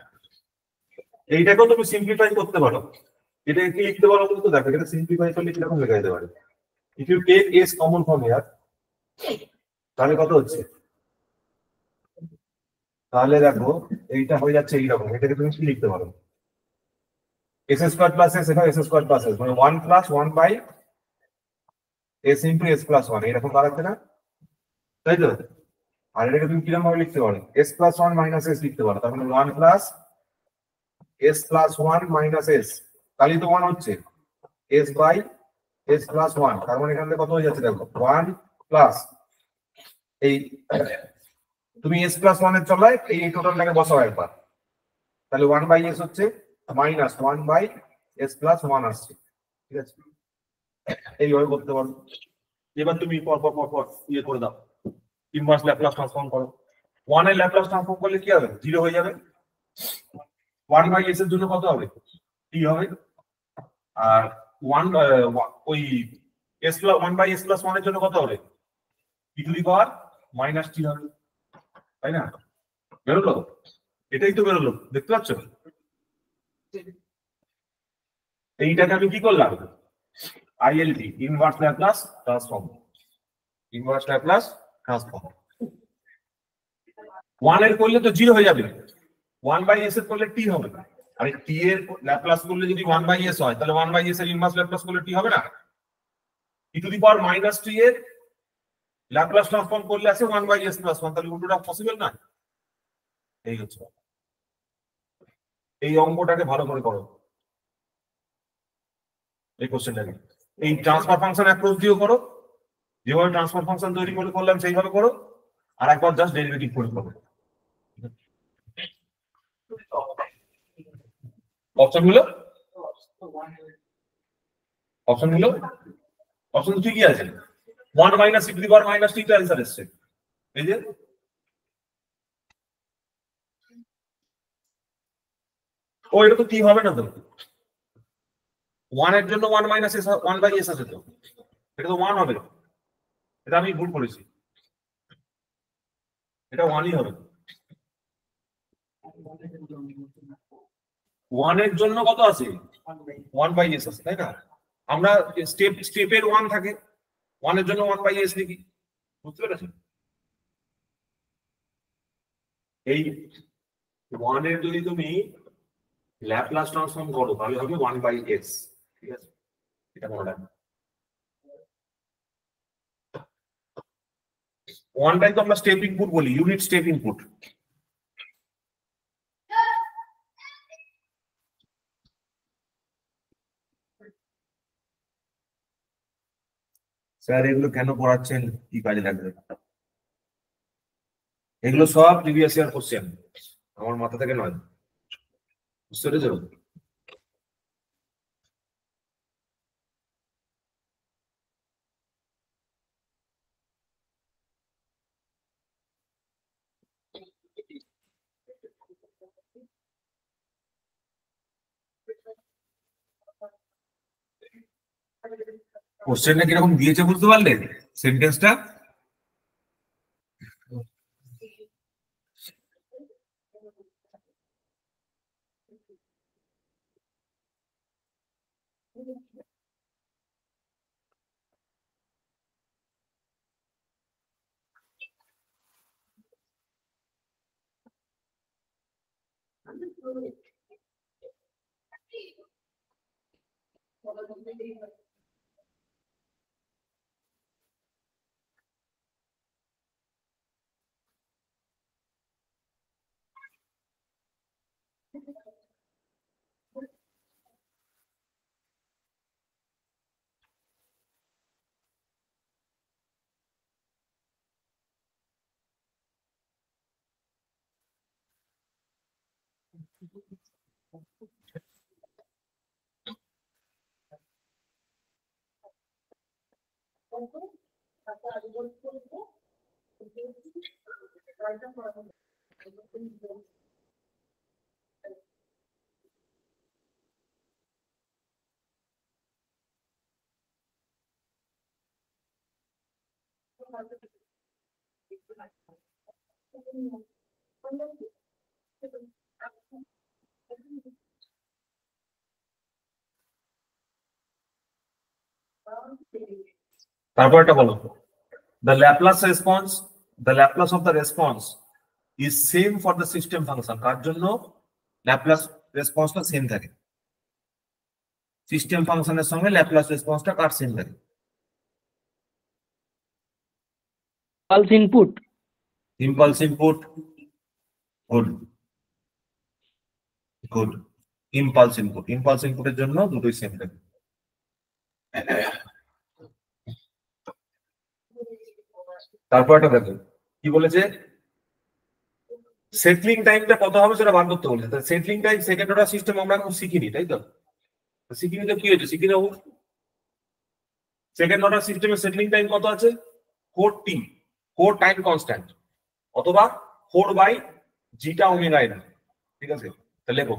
এইটাকেও তুমি সিম্পলিফাই করতে পারো। এটা কি লিখতে পারো বলতো? দেখো এটা সিম্পলিফাই করলে কিরকম লেখা যেতে পারে। If you take S common form here, তাহলে কত হচ্ছে? তাহলে দেখো এইটা হয়ে যাচ্ছে এইরকম। এটাকে তুমি কি লিখতে পারো? এস স্কোয়ার প্লাস এস, এখানে এস স্কোয়ার প্লাস এস, মানে 1 plus 1 by S into S plus 1, এরকম দাঁড়াচ্ছে না? তাই তো? আর এটাকে তুমি কিরকম ভাবে লিখতে পারো? এস প্লাস 1 মাইনাস এস লিখতে পারো। তার মানে 1 plus S plus 1 minus S, তাহলে তো 1 হচ্ছে এস বাই এস প্লাস 1। তার মানে এখান থেকে কত হয়ে যাচ্ছে? দেখো 1 প্লাস এই, তুমি এস প্লাস 1 এর চলায় এই টোটালটাকে বসাও একবার, তাহলে 1 বাই এস হচ্ছে মাইনাস 1 বাই এস প্লাস 1 আসছে। ঠিক আছে, এইভাবে করতে পারো। এবার তুমি পর পর পর পর ইয়ে করে দাও, ইনভার্স ল্যাপ্লাস ট্রান্সফর্ম করো। 1 এর ল্যাপ্লাস ট্রান্সফর্ম করলে কি হবে? 0 হয়ে যাবে। 1 বাই এস এর জন্য কত হবে? টি হবে। আর 1 ওই S plus 1 by S plus 1 এর জন্য কত হবে? ই টু দি পাওয়ার মাইনাস টি হবে, তাই না? বেরোলো? এটাই তো বেরোলো, দেখতে পাচ্ছ? এইটাকে আমি কি করলাম? ILT, inverse Laplace transform, inverse Laplace transform. 1 এর করলে তো 0 হয়ে যাবে, 1 বাই এস এর করলে টি হবে। আর টি এর ল্যাপ্লাস করলে যদি 1 বাই এস হয়, তাহলে 1 বাই এস এর ইনভার্স ল্যাপ্লাস করলে টি হবে না? ই টু দি পাওয়ার মাইনাস টি এর ল্যাপ্লাস ট্রান্সফর্ম করলে আছে 1 বাই এস প্লাস 1, তাহলে উল্টোটা পসিবল না? এই হচ্ছে, এই অঙ্কটাকে ভালো করে করো, এই কোশ্চেনটাকে। এই ট্রান্সফার ফাংশন অ্যাপ্রোচ দিয়েও করো, যেভাবে ট্রান্সফার ফাংশন তৈরি করে করলাম সেইভাবে করো, আর একবার জাস্ট ডেরিভেটিভ করে করো। অপশনগুলো অপশন ঠিকই আছে, 1 minus e to the power minus t টা অ্যান্সার এসছে। এই যে ও এটা তো টি হবে না তো, 1 এর জন্য 1 মাইনাস এস 1 বাই এস আছে তো, এটা তো 1 হবে, এটা আমি ভুল করেছি, এটা 1ই হবে। 1 এর জন্য কত আছে, 1 বাই এস আছে, তাই না? আমরা স্টেপের 1 থাকে, 1 এর জন্য 1 বাই এস লিখি, বুঝতে পেরেছেন? এই 1 এর যদি তুমি ল্যাপ্লাস ট্রান্সফর্ম করো তাহলে হবে 1 বাই এস, ঠিক আছে? এটা মনে রাখবে। 1 টাই তো আমরা স্টেপ ইনপুট বলি, ইউনিট স্টেপ ইনপুট। স্যার এগুলো কেন পড়াচ্ছেন, কি কাজে লাগবে? এগুলো সব প্রিভিয়াস ইয়ার কোশ্চেন, আমার মাথা থেকে নয়, বুঝতে পেরেছো? কোশ্চেনটা কিরকম দিয়েছে বুঝতে পারলে সেন্টেন্সটা? তারপরটা বলো, the Laplace of the response is same for the system function। তার জন্য ল্যাপ্লাস রেসপন্সটা সেম থাকে, সিস্টেম ফাংশনের সঙ্গে ল্যাপ্লাস রেসপন্সটা কার সেম থাকে? Pulse input, impulse input, good good. Impulse ইনপুটের জন্য দুটোই সেম থাকে। তারপরটা দেখো কি বলেছে, সেটলিং টাইমটা কত হবে সেটা বার করতে বলেছে। Settling time second order system আমরা এখন শিখিনি, তাই তো? শিখিনি তো কি হয়েছে, শিখি নেবো। সেকেন্ড অর্ডার সিস্টেমের সেটলিং টাইম কত আছে, 4t, 4 টাইম কনস্ট্যান্ট, অথবা 4 বাই জিটা ওমেগা এন, ঠিক আছে? তাহলে লেখো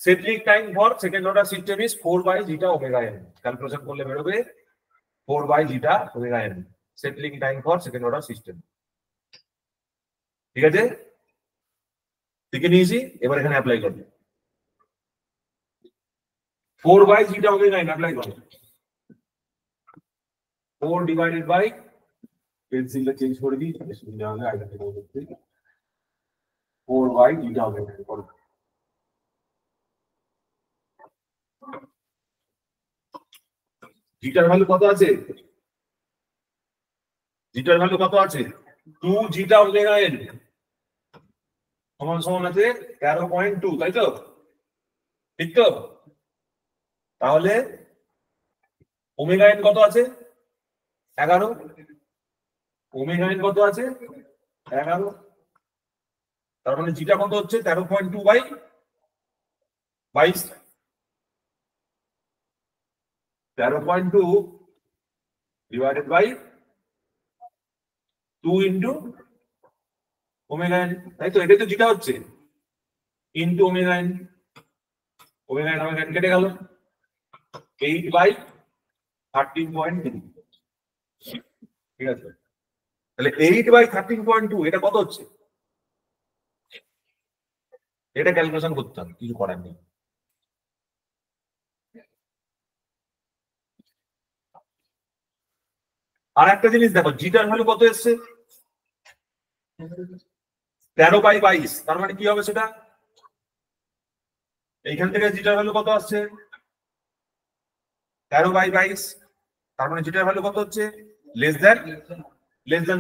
settling time for second order system is 4 by zeta omega n. Calculation করলে বেরোবে 4 by zeta omega n, settling time for second order system, ঠিক আছে? শিখে নিয়েছি, এবার এখানে অ্যাপ্লাই করবে 4 by zeta omega n apply করো। 4 ডিভাইডেড বাই, পেন্সিলটা চেঞ্জ করে দিই তাহলে সুবিধা হবে আইডেন্টিফাই করতে। 4 বাই জিটা ওমেগা এন করো। জিটার ভ্যালু কত আছে, জিটার ভ্যালু কত আছে, 2 জিটা ওমেগা এন সমান সমান আছে 13.2, তাই তো? ঠিক তো? তাহলে ওমেগা এন কত আছে 11, ওমেগা এন কত আছে 11, তার মানে জিটা কত হচ্ছে 13.2 by 22, 13.2 divided by 2 into omega n, তাই তো? এটাই তো জিটা হচ্ছে, into omega n, omega n কেটে গেল 8 বাই 13.2, ঠিক আছে? তাহলে 8 বাই 13.2 এটা কত হচ্ছে? এটা ক্যালকুলেশন করতে হবে, কিছু করার নেই। আর একটা জিনিস দেখো, জিটার ভ্যালু কত এসছে 13 বাই 22, তার মানে কি হবে সেটা? এইখান থেকে জিটার ভ্যালু কত আসছে 13 বাই 22, তার মানে জিটার ভ্যালু কত হচ্ছে লেস দ্যান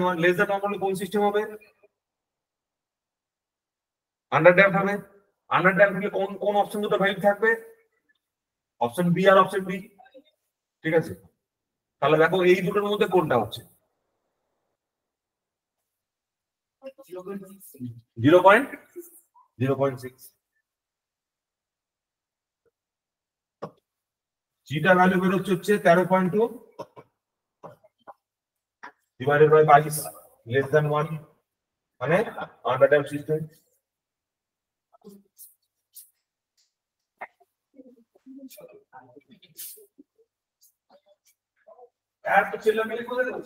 1, লেস দ্যান 1 হলে কোন সিস্টেম হবে? আন্ডার ড্যাম্প হবে। আন্ডার ড্যাম্প হলে কোন কোন অপশন দুটো ভ্যালু থাকবে? অপশন বি আর অপশন বি, ঠিক আছে? তাহলে দেখো এই দুটোর মধ্যে কোনটা হচ্ছে 0.06, জিটা ভ্যালু বেরোচ্ছে হচ্ছে 13.2 ডিভাইডেড বাই 22, লেস দ্যান 1, মানে আন্ডার ড্যাম্প সিস্টেম। আর তো ছেলে মেয়ে করে দেবো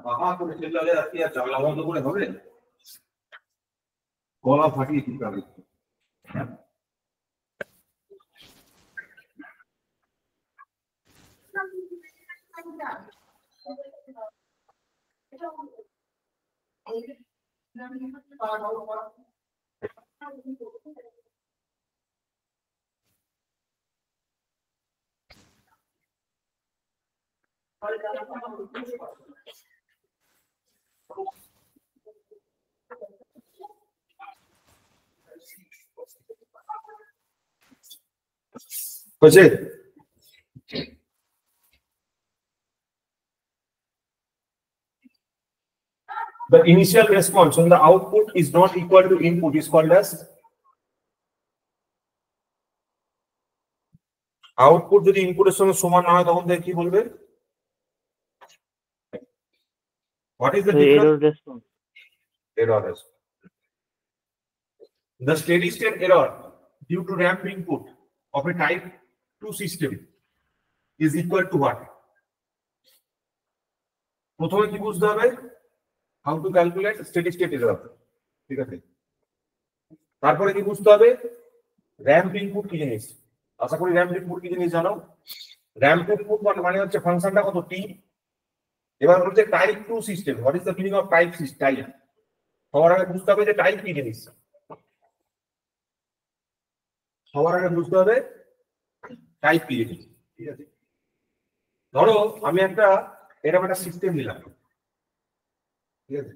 বাবা করে ছেলে আর কি আর জানলা বন্ধ করে হবে? গলা ফাটিয়ে দিতে হবে। হয়েছে? The initial response when the output is not equal to input is called as output যদি ইনপুটের সঙ্গে সমান না হয় তখন দেখে কি বলবে? What is the difference? error response. Error response. The steady state error due to ramp input of a type 2 system is equal to what? প্রথমে কি বুঝতে হবে? How to calculate steady state error, ঠিক আছে? তারপরে কি বুঝতে হবে? ramp input কি জিনিস? আশা করি ramp input কি জিনিস জানো? ramp input মানে হচ্ছে ফাংশনটা কত t, এবার হচ্ছে type 2 system. What is the meaning of type system? Type সবার আগে বুঝতে হবে যে টাইপ কি জিনিস, সবার আগে বুঝতে হবে টাইপ কি জিনিস, ঠিক আছে? ধরো আমি একটা এরকম একটা সিস্টেম নিলাম, ঠিক আছে?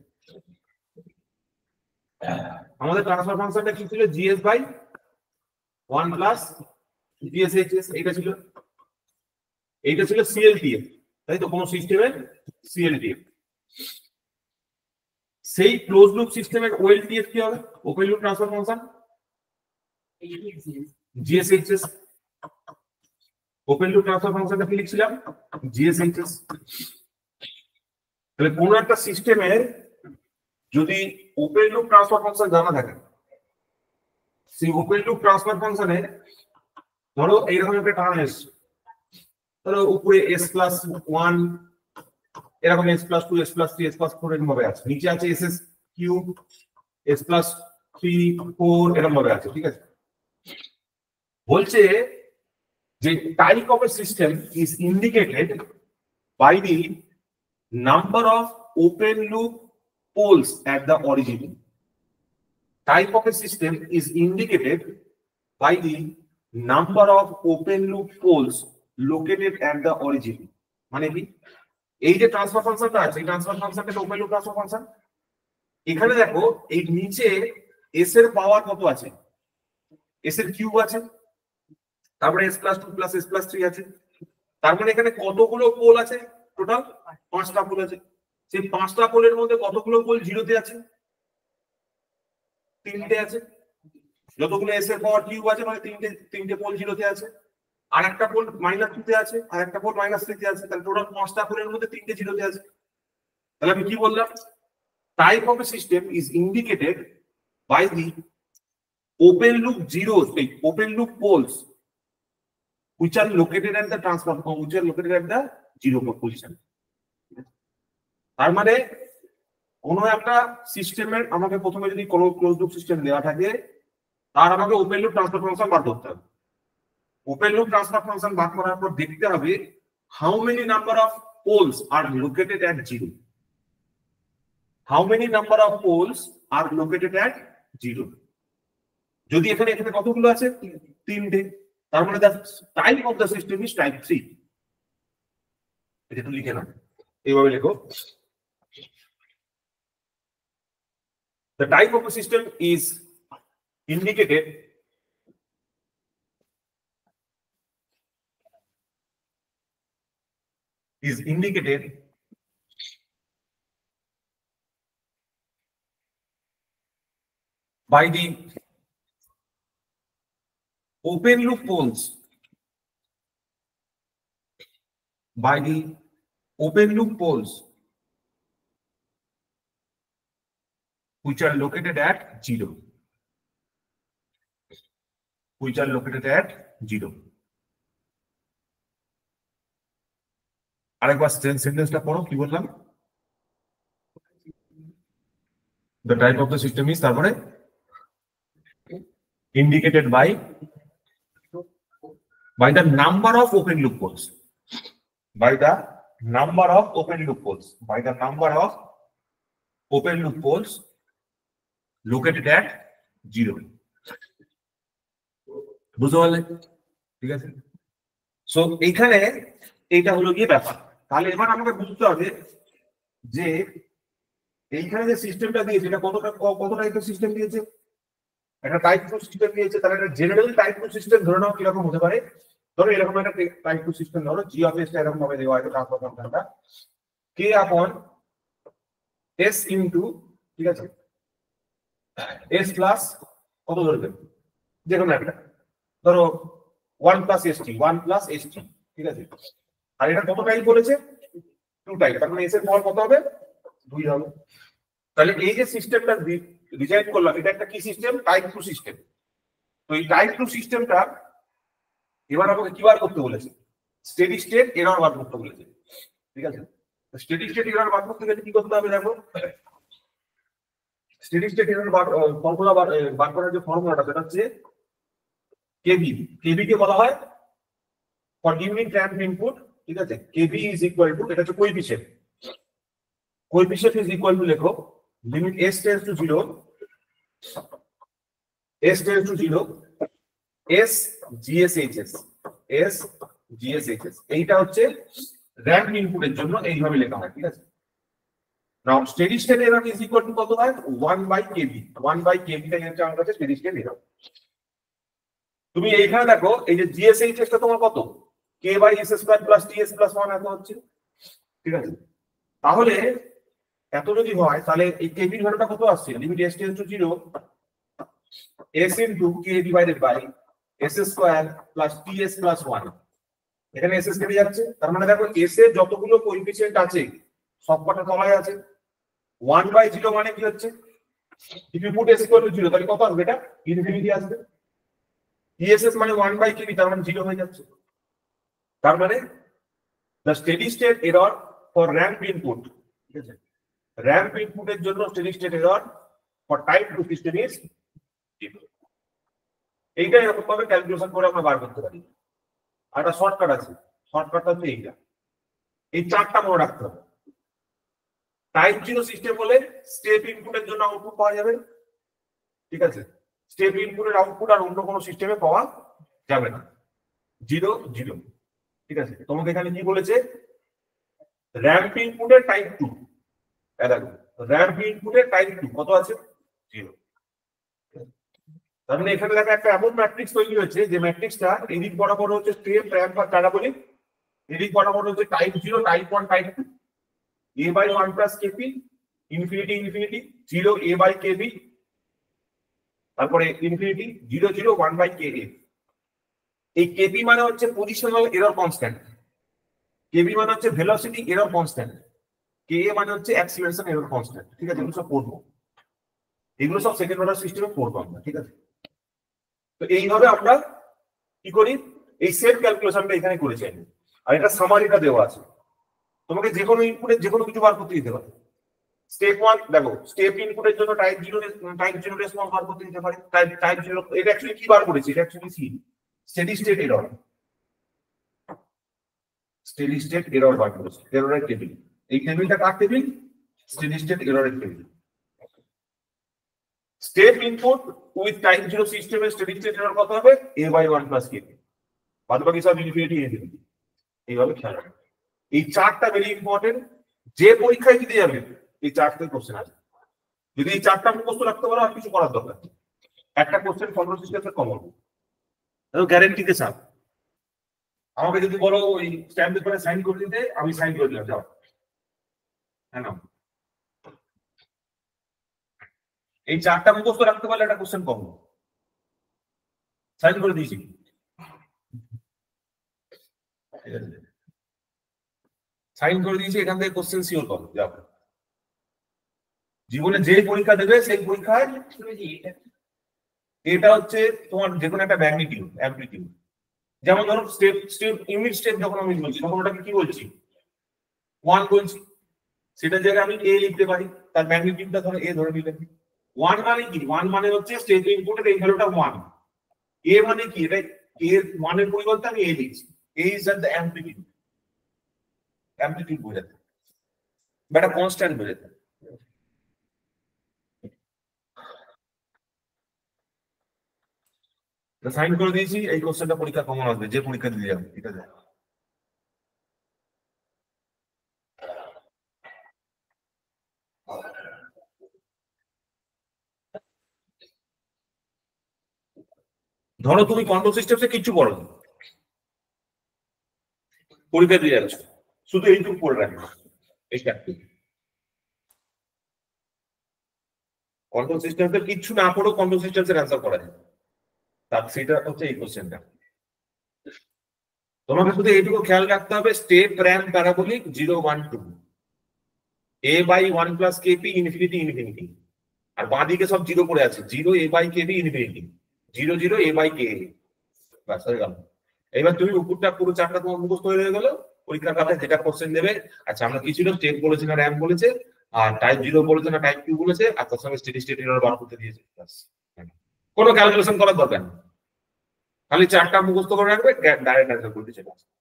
আমাদের ট্রান্সফার ফাংশনটা কি ছিল? জিএস বাই 1 প্লাস জিএসএইচএস, এইটা ছিল সিএলটিএফ, তাই তো? কোন সিস্টেমের সিএলটিএফ। সেই ক্লোজ লুপ সিস্টেমের ওএলটিএফ কি হবে? Open loop transfer function, GSHS. Open loop transfer ফাংশনটা কি লিখছিলাম? জিএসএইচএস। তাহলে কোন একটা সিস্টেমের যদি ওপেন লুপ ট্রান্সফার ফাংশন জানা থাকে, সেই ওপেন লুপ ট্রান্সফার ফাংশনে ধরো এইরকম একটা টার্ম এসছে, ধরো উপরে s+1, এরকম s+2, s+3, s+4 এরকম ভাবে আছে, নিচে আছে s3, s+3, 4 এরকম ভাবে আছে, ঠিক আছে? বলছে যে type of a system is indicated by the number of open loop poles at the origin. Type of a system is indicated by the number of open loop poles located at the origin. মানে কি? এই যে transfer ফাংশনটা আছে, এই transfer ফাংশনটা open loop transfer function, এখানে দেখো এই নিচে এস এর পাওয়ার কত আছে, এস এর কিউব আছে, তারপরে S plus two plus S plus three আছে। তার মানে এখানে কতগুলো পোল আছে, টোটাল 5টা পোল আছে। সেই 5টা পোলের মধ্যে কতগুলো পোল জিরোতে আছে, 3টে আছে। যতগুলো এস এর পাওয়ার কিউব আছে মানে তিনটে পোল জিরোতে আছে, আর একটা পোল -2 আছে, আর একটা পোল -3 আছে। তাহলে টোটাল 5টা পোলের মধ্যে 3টে জিরোতে আছে। তাহলে আমি কি বললাম, type of a system is indicated by the open loop zeros, open loop poles which are located at the transfer, which are located at the zero position. তার মানে কোন একটা সিস্টেমের আমাকে প্রথমে যদি কোনো ক্লোজ লুপ সিস্টেম দেওয়া থাকে, তার আমাকে ওপেন লুপ ট্রান্সফার ফাংশন বার করতে হবে। ওপেন লুপ ট্রান্সফার ফাংশন বার করার পর দেখতে হবে how many number of poles are located at zero, how many number of poles are located at 0। যদি এখানে কতগুলো আছে, 3টে, তার মানে the type of the system is type 3। এটা একটু লিখে নাও, এইভাবে লেখো, the type of a system is indicated by the open loop poles, by the open loop poles which are located at 0, which are located at 0। আরেকবার সেন্টেন্সটা পড়ো, কি বললাম, the type of the system is তারপরে indicated by the number of open loop poles, by the number of open loop poles, by the number of open loop poles located at 0। বুঝতে পারলে? ঠিক আছে। সো এইখানে এইটা হলো গিয়ে ব্যাপার। তাহলে এবার আমাকে বুঝতে হবে যে এইখানে যে সিস্টেমটা দিয়েছে এটা কত টাইপের সিস্টেম দিয়েছে, একটা টাইপ 2 সিস্টেম দিয়েছে। তাহলে একটা জেনারেল টাইপ 2 সিস্টেম ধরে নাও কিরকম হতে পারে, ধরো এরকম একটা টাইপ 2 সিস্টেম ধরো, জি অফ এস টা এরকম ভাবে দেওয়া আছে ট্রান্সফার ফাংশনটা কে আপন এস ইনটু, ঠিক আছে, এস প্লাস কত ধরবে, যে কোনো একটা ধরো 1 প্লাস এসটি, 1 প্লাস এসটি, ঠিক আছে। আর এটা কত টাইপ বলেছে, 2 টাইপ, তার মানে এস এর পাওয়ার কত হবে, 2 হবে। তাহলে এই যে সিস্টেমটা ডিজাইন করলাম এটা একটা কি সিস্টেম, টাইপ 2 সিস্টেম। তো এই টাইপ 2 সিস্টেমটা এবার আমাকে কি বার করতে বলেছে, স্টেডি স্টেট এরর বার করতে বলেছে, ঠিক আছে। স্টেডি স্টেট এরর বার করতে গেলে কি করতে হবে, দেখো স্টেডি স্টেট এরর ফর্মুলা বার করার যে ফর্মুলাটা সেটা হচ্ছে কেবি, কেবি কে বলা হয় ফর ইউনিট র্যাম্প ইনপুট, ঠিক আছে। কেবি ইজ ইকুয়াল টু, এটা হচ্ছে coefficient, coefficient is equal to লেখো limit s tends to 0, s tends to 0, s gshs, s gshs, এইটা হচ্ছে র্যাম্প ইনপুটের জন্য এইভাবে লেখা হয়, ঠিক আছে। Now steady state error is equal to কত হয়, 1/kb, 1/kb টা হচ্ছে আমার কাছে স্টেডি স্টেট এরর। তুমি এইখানে দেখো এই যে gshs টা তোমার কত, k/s² + ts+1 এত হচ্ছে, ঠিক আছে। তাহলে এত যদি হয় তাহলে এই কেবি এর ভ্যালুটা কত আসছে, limit s tends to 0, s into k divided by s² + ts+1, এখানে s কেটে যাচ্ছে। তার মানে দেখো s এর যতগুলো কোএফিসিয়েন্ট আছে সবকটা তলায় আছে। 1/0 মানে কি হচ্ছে, if you put s = 0 তাহলে কত আসবে, এটা ইনফিনিটি আসবে। ts মানে 1/kb, তার মানে 0 হয়ে যাচ্ছে। তার মানে the steady state error for ramp input, ঠিক আছে, র্যাম্প ইনপুটের জন্য steady state error for type 2 system is 0। এইটা এরকম ভাবে ক্যালকুলেশন করে আমরা বার করতে পারি। আর একটা শর্টকাট আছে, শর্টকাটটা হচ্ছে এইটা, এই চারটা মনে রাখতে হবে। টাইপ 0 সিস্টেম হলে স্টেপ ইনপুটের জন্য আউটপুট পাওয়া যাবে, ঠিক আছে। স্টেপ ইনপুটের আউটপুট আর অন্য কোনো সিস্টেমে পাওয়া যাবে না, 0 0, ঠিক আছে। তোমাকে এখানে কি বলেছে, র্যাম্প ইনপুটের টাইপ 2, দেখো র্যাম্প ইনপুটের টাইপ 2 কত আছে 0। তার মানে এখানে দেখো একটা এমন ম্যাট্রিক্স তৈরি হয়েছে যে ম্যাট্রিক্সটা এদিক বরাবর হচ্ছে স্টেপ র্যাম্প আর প্যারাবোলিক, এদিক বরাবর হচ্ছে type 0 type 1 type 2, a by 1 plus kp infinity infinity 0 a by kb, তারপরে ইনফিনিটি 0 0 1 by ka। এই kp মানে হচ্ছে পজিশনাল এরর কনস্ট্যান্ট, kb মানে হচ্ছে ভেলোসিটি এরর কনস্ট্যান্ট, ka মানে হচ্ছে অ্যাক্সিলারেশন এরর কনস্ট্যান্ট। ঠিক আছে, এগুলো সব পড়বো, এগুলো সব সেকেন্ড অর্ডার সিস্টেমে পড়বো আমরা। ঠিক আছে, তো এইভাবে আমরা কি করি, এই সেট ক্যালকুলেশনটা এখানে করেছি আমি, আর এটা সামারিটা দেওয়া আছে। তোমাকে যে কোনো ইনপুটে যে কোনো কিছু বার করতে দিতে পারে। স্টেপ 1 দেখো, স্টেপ ইনপুটের জন্য টাইপ 0 রেসপন্স বার করতে দিতে পারে। টাইপ 0 এটা অ্যাকচুয়ালি কি বার করেছি, এটা actually see steady state error, steady state error বার করেছি, এররের টেবিল। এই টেবিলটা কার টেবিল, স্টেডি স্টেট এররের table. Step input with type 0 সিস্টেমের স্টেডি স্টেট এরর কত হবে, a by 1 plus kp, বাদ বাকি সব ইনফিনিটি ইনফিনিটি। এইভাবে খেয়াল রাখবে, এই চারটা ভেরি ইম্পর্টেন্ট। যে পরীক্ষায় দিতে যাবে এই চারটে কোশ্চেন আছে, যদি এই চারটা মুখস্থ রাখতে পারো আর কিছু করার দরকার নেই। একটা কোশ্চেন কন্ট্রোল সিস্টেমের কমন, গ্যারেন্টিতে চাপ। আমাকে যদি বলো ওই স্ট্যাম্প পেপারে সাইন করে দিতে, আমি সাইন করে দিলাম, যাও। হ্যাঁ না, এই চারটা মুখস্থ রাখতে পারলে একটা কোশ্চেন কমন, সাইন করে দিয়েছি। সাইন করে দিয়েছি, এখান থেকে কোশ্চেন সিওর করো, যাও। জীবনে যে পরীক্ষা দেবে সেই পরীক্ষায় এটা হচ্ছে তোমার যে কোনো একটা ম্যাগনিটিউড অ্যামপ্লিটিউড। যেমন ধরো স্টেপ স্টেপ ইউনিট স্টেপ যখন আমি বলছি তখন ওটাকে কি বলছি, 1 বলছি, সেটার জায়গায় আমি a লিখতে পারি, তার ম্যাগনিটিউডটা ধরো a ধরে নিলাম। 1 মানে কি, 1 মানে হচ্ছে স্টেপ ইনপুটের এই ভ্যালুটা 1। a মানে কি, এটা a এর মানের পরিবর্তে আমি a লিখছি, a is the amplitude, amplitude বোঝাতে বা একটা কনস্ট্যান্ট বোঝাতে। সাইন করে দিয়েছি, এই কোশ্চেনটা পরীক্ষা কমন আসবে যে পরীক্ষা দিতে যাবে। ঠিক আছে, ধরো তুমি কন্ট্রোল সিস্টেমসে কিছু পড়ো না, পরীক্ষা দিয়ে যাচ্ছ, শুধু এইটুকু পড়ে রাখবে, এই চারটে। কন্ট্রোল সিস্টেমসের কিছু না পড়ো, কন্ট্রোল সিস্টেমসের অ্যান্সার করা যায়, তার সেটা হচ্ছে এই কোশ্চেনটা। তোমাকে শুধু এইটুকু খেয়াল রাখতে হবে, step ramp parabolic 0 1 2, a by 1 plus kp infinity infinity, আর বাঁদিকে সব 0 পড়ে আছে, 0 a by kp infinity, 0 0 a by ka। বাস হয়ে গেল। এবার তুমি উপরটা পুরো চারটা তোমার মুখস্থ হয়ে গেল, পরীক্ষার খাতায় যেটা কোশ্চেন দেবে। আচ্ছা, আমরা কি ছিল, স্টেপ বলেছি না র্যাম্প বলেছে, আর টাইপ 0 বলেছে না টাইপ 2 বলেছে, আর তার সঙ্গে স্টেডি স্টেট এরর বার করতে দিয়েছে। কোনো ক্যালকুলেশন করার দরকার নেই, খালি চারটা মুখস্থ করে রাখবে, ডাইরেক্ট অ্যান্সার করতে চলে আসবে।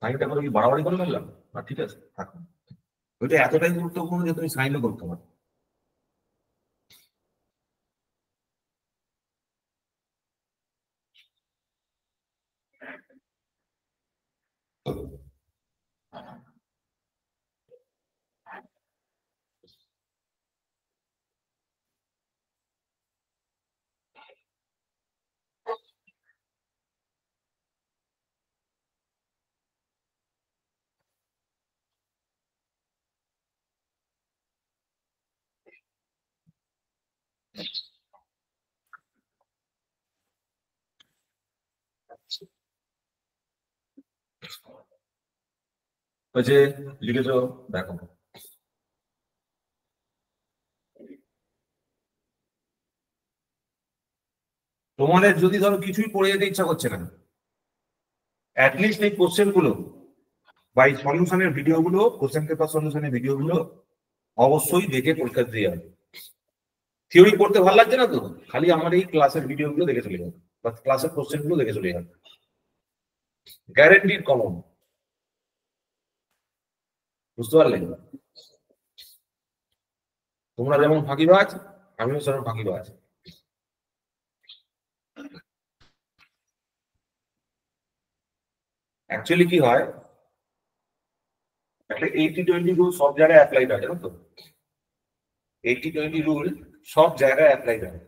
সাইনটা করে কি বাড়াবাড়ি করে ফেললাম না? ঠিক আছে, থাকুন, ওইটা এতটাই গুরুত্বপূর্ণ যে তুমি সাইনও করতে পারো। ওই যে লিখেছ দেখো, তোমাদের যদি ধরো কিছুই পড়ে যেতে ইচ্ছা করছে না, অ্যাটলিস্ট এই কোশ্চেন গুলো বা এই সলিউশনের ভিডিও গুলো, কোশ্চেন পেপার সলিউশনের ভিডিও গুলো অবশ্যই দেখে পরীক্ষা দিয়ে যাবে। থিওরি পড়তে ভালো লাগছে না তো, খালি আমার এই ক্লাসের ভিডিও গুলো দেখে চলে যাবে বা ক্লাসের কোশ্চেন গুলো দেখে চলে যাবে, গ্যারেন্টিড কমন। বুঝতে পারলে? তোমরা যেমন ফাঁকিবাজ, আমিও সেরকম ফাঁকিবাজ। অ্যাকচুয়ালি কি হয়, একটা 80-20 রুল সব জায়গায় অ্যাপ্লাই হয়, জানো তো? 80-20 রুল সব জায়গায় অ্যাপ্লাই হয়।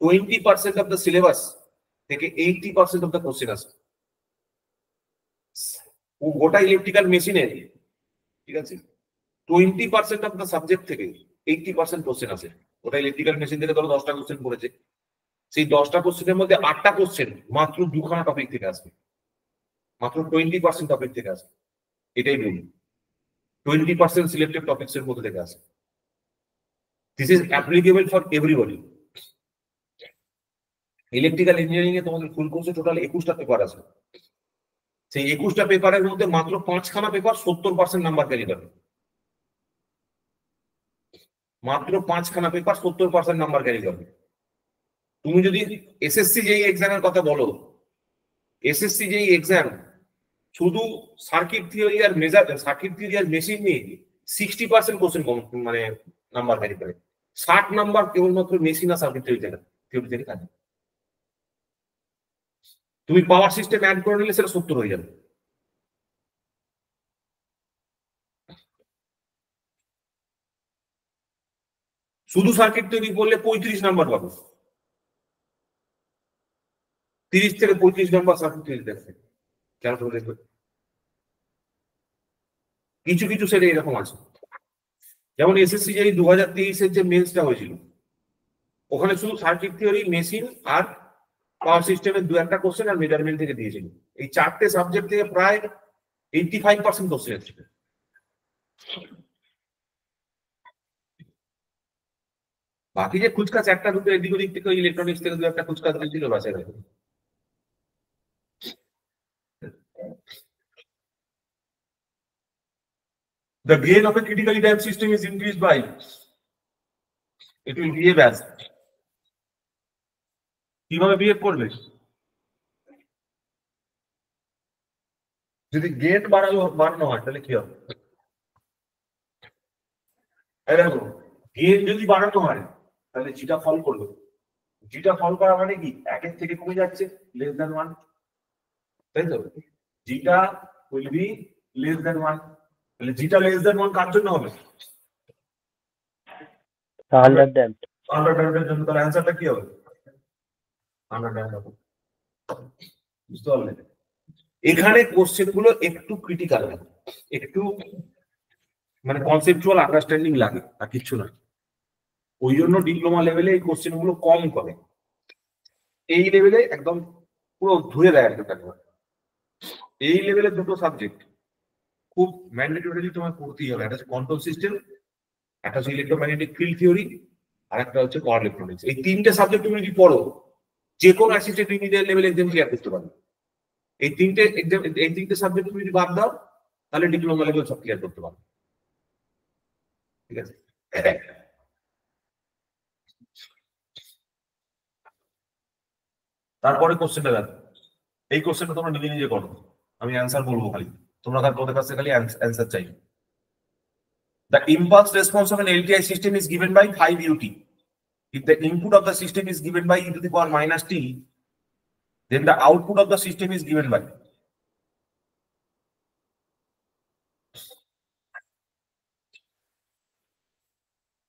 20% অফ দ্য সিলেবাস থেকে 80% অফ দ্য কোশ্চেন আসে। ও গোটা ইলেকট্রিক্যাল মেশিনের, ঠিক আছে, 20% অফ দ্য সাবজেক্ট থেকে 80% কোশ্চেন আসে। ওটা ইলেকট্রিক্যাল মেশিন থেকে ধরো 10টা কোশ্চেন পড়েছে, সেই 10টা কোশ্চেনের মধ্যে 8টা কোশ্চেন মাত্র 2খানা টপিক থেকে আসবে, মাত্র 20% টপিক থেকে আসবে। এটাই রুল, 20% সিলেক্টেড টপিক্স এর মধ্যে থেকে আসে। This is applicable for everybody. Electrical engineering এ তোমাদের ফুল কোর্সে টোটাল 21টা পেপার আছে। সেই 21টা পেপারের মধ্যে মাত্র 5খানা পেপার 70% নাম্বার ক্যারি করে। মাত্র 5খানা পেপার 70% নাম্বার ক্যারি করবে। তুমি যদি এসএসসি যেই এক্সামের কথা বলো, এসএসসি যেই এক্সাম শুধু সার্কিট থিওরি আর মেশিন নিয়ে 60% কোশ্চেন মানে নাম্বার ক্যারি করে। 60 নাম্বার কেবলমাত্র মেশিন আর সার্কিট থিওরি থেকে থাকে। তুমি পাওয়ার সিস্টেম অ্যাড করে নিলে সেটা 70 হয়ে যাবে। শুধু সার্কিট তৈরি করলে 35 নাম্বার পাবো। 30 থেকে 35 নাম্বার সার্কিট তৈরি দেখবে, কেন করে দেখবে। কিছু কিছু সেটে এরকম আছে, যেমন এসএসসি যে 2023-এর যে মেন্সটা হয়েছিল, ওখানে শুধু সার্কিট থিওরি, মেশিন আর পাওয়ার সিস্টেমের 2-1টা কোশ্চেন আর মেজারমেন্ট থেকে দিয়েছিল। এই 4টে সাবজেক্ট থেকে প্রায় 85% কোশ্চেন এসেছিল। বাকি যে খুচকাচ একটা দুটো এদিক ওদিক থেকে ইলেকট্রনিক্স থেকে 2-1টা খুচকাচ দিয়েছিল, বাসে গেছে। The gain of a critically damped system is increased by, it will behave as, কিভাবে বিহেভ করবে? যদি গেন বাড়ানো হয় তাহলে কি হবে? দেখো, গেন যদি বাড়ানো হয় তাহলে জিটা ফল করবে। জিটা ফল করা মানে কি, 1 থেকে কমে যাচ্ছে, <1, তাই তো? জিটা উইল বি <1। তাহলে জিটা <1 কার জন্য হবে? Under damp. আন্ডার ড্যাম্পের জন্য। তাহলে অ্যান্সারটা কি হবে? আন্ডার ড্যাম্প হবে। বুঝতে পারলে? এখানে কোশ্চেন গুলো একটু ক্রিটিক্যাল, একটু মানে কনসেপচুয়াল আন্ডারস্ট্যান্ডিং লাগে, আর কিছু না। ওই জন্য ডিপ্লোমা লেভেলে এই কোশ্চেন গুলো কম করে, এই লেভেলে একদম পুরো ধুয়ে দেয় একদম একবার। এই লেভেলে দুটো সাবজেক্ট খুব ম্যান্ডেটরি তোমার পড়তেই হবে, একটা হচ্ছে কন্ট্রোল সিস্টেম, একটা হচ্ছে ইলেকট্রোম্যাগনেটিক ফিল্ড থিওরি, আর একটা হচ্ছে পাওয়ার ইলেকট্রনিক্স। এই 3টে সাবজেক্ট তুমি যদি পড়ো, যে কোনো অ্যাসিস্ট্যান্ট ইঞ্জিনিয়ার লেভেলে এক্সাম ক্লিয়ার করতে পারবে। এই তিনটে সাবজেক্ট তুমি যদি বাদ দাও, তাহলে ডিপ্লোমা লেভেল সব ক্লিয়ার করতে পারবে। ঠিক আছে? তারপরে কোশ্চেনটা দেখো, এই কোশ্চেনটা তোমরা নিজে নিজে করো, আমি অ্যান্সার বলবো খালি, তোমরা তোমাদের কাছে খালি অ্যান্সার চাই। The impulse response of an LTI system is given by 5 ut. If the input of the system is given by e to the power minus t, then the output of the system is given by.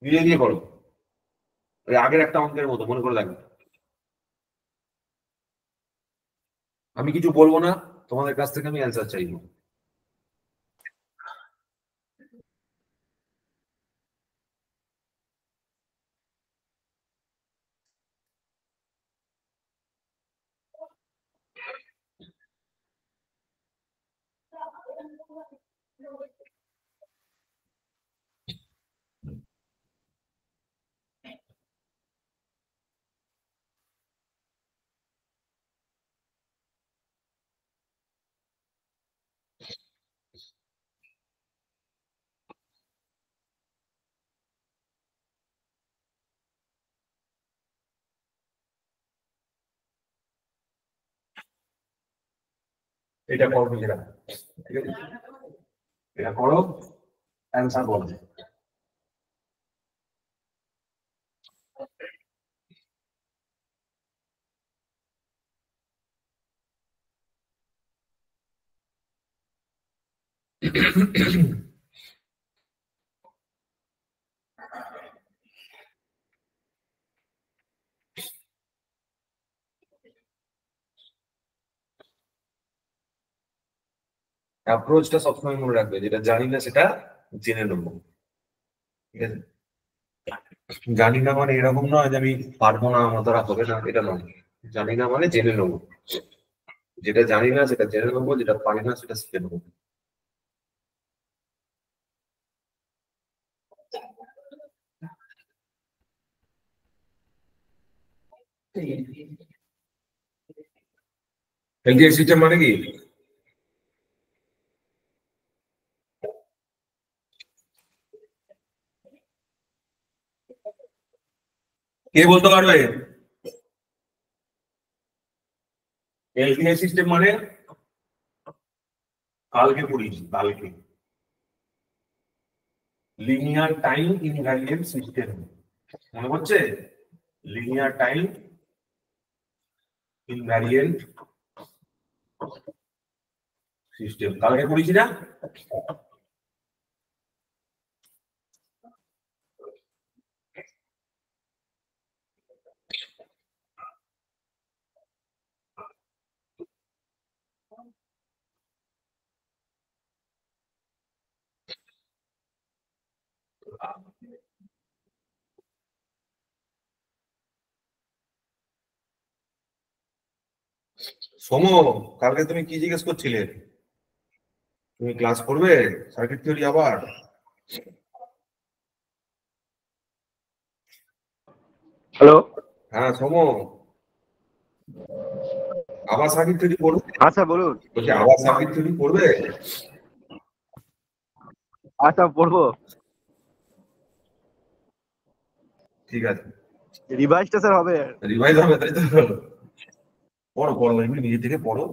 নিজে দিয়ে করো, ওই আগের একটা অঙ্কের মতো মনে করে রাখবে। আমি কিছু বলবো না, তোমাদের কাছ থেকে আমি অ্যান্সার চাইবো। এটা করো নিজেরা, ঠিক আছে? এটা করো, অ্যান্সার বলো। অ্যাপ্রোচটা সবসময় মনে রাখবে, যেটা জানি না সেটা জেনে নেবো। ঠিক আছে, জানি না মানে এরকম নয় যে আমি পারবো না, আমার দ্বারা হবে না, এটা নয়। জানি না মানে জেনে নেবো, যেটা জানি না সেটা জেনে নেবো, যেটা পারি না সেটা শিখে নেবো। এলটিআই সিস্টেম মানে কি? কে বলতে পারবে? এলটিআই সিস্টেম মানে কালকে পড়িয়েছি, কালকে লিনিয়ার টাইম ইনভ্যারিয়েন্ট সিস্টেম, মনে হচ্ছে? লিনিয়ার টাইম ইনভ্যারিয়েন্ট সিস্টেম কালকে পড়িয়েছি না? সোমো, কালকে তুমি কি জিজ্ঞেস করছিলে? তুমি ক্লাস করবে সার্কিট থিওরি আবার? হ্যালো। হ্যাঁ সোমো, আবার সার্কিট থিওরি পড়বে? আচ্ছা বলুন। বলছি আবার সার্কিট থিওরি পড়বে? আচ্ছা পড়বো। ঠিক আছে, রিভাইজটা স্যার হবে? রিভাইজ হবে তাই তো? পড়ো পড়ো, এমনি নিজে থেকে পড়ো,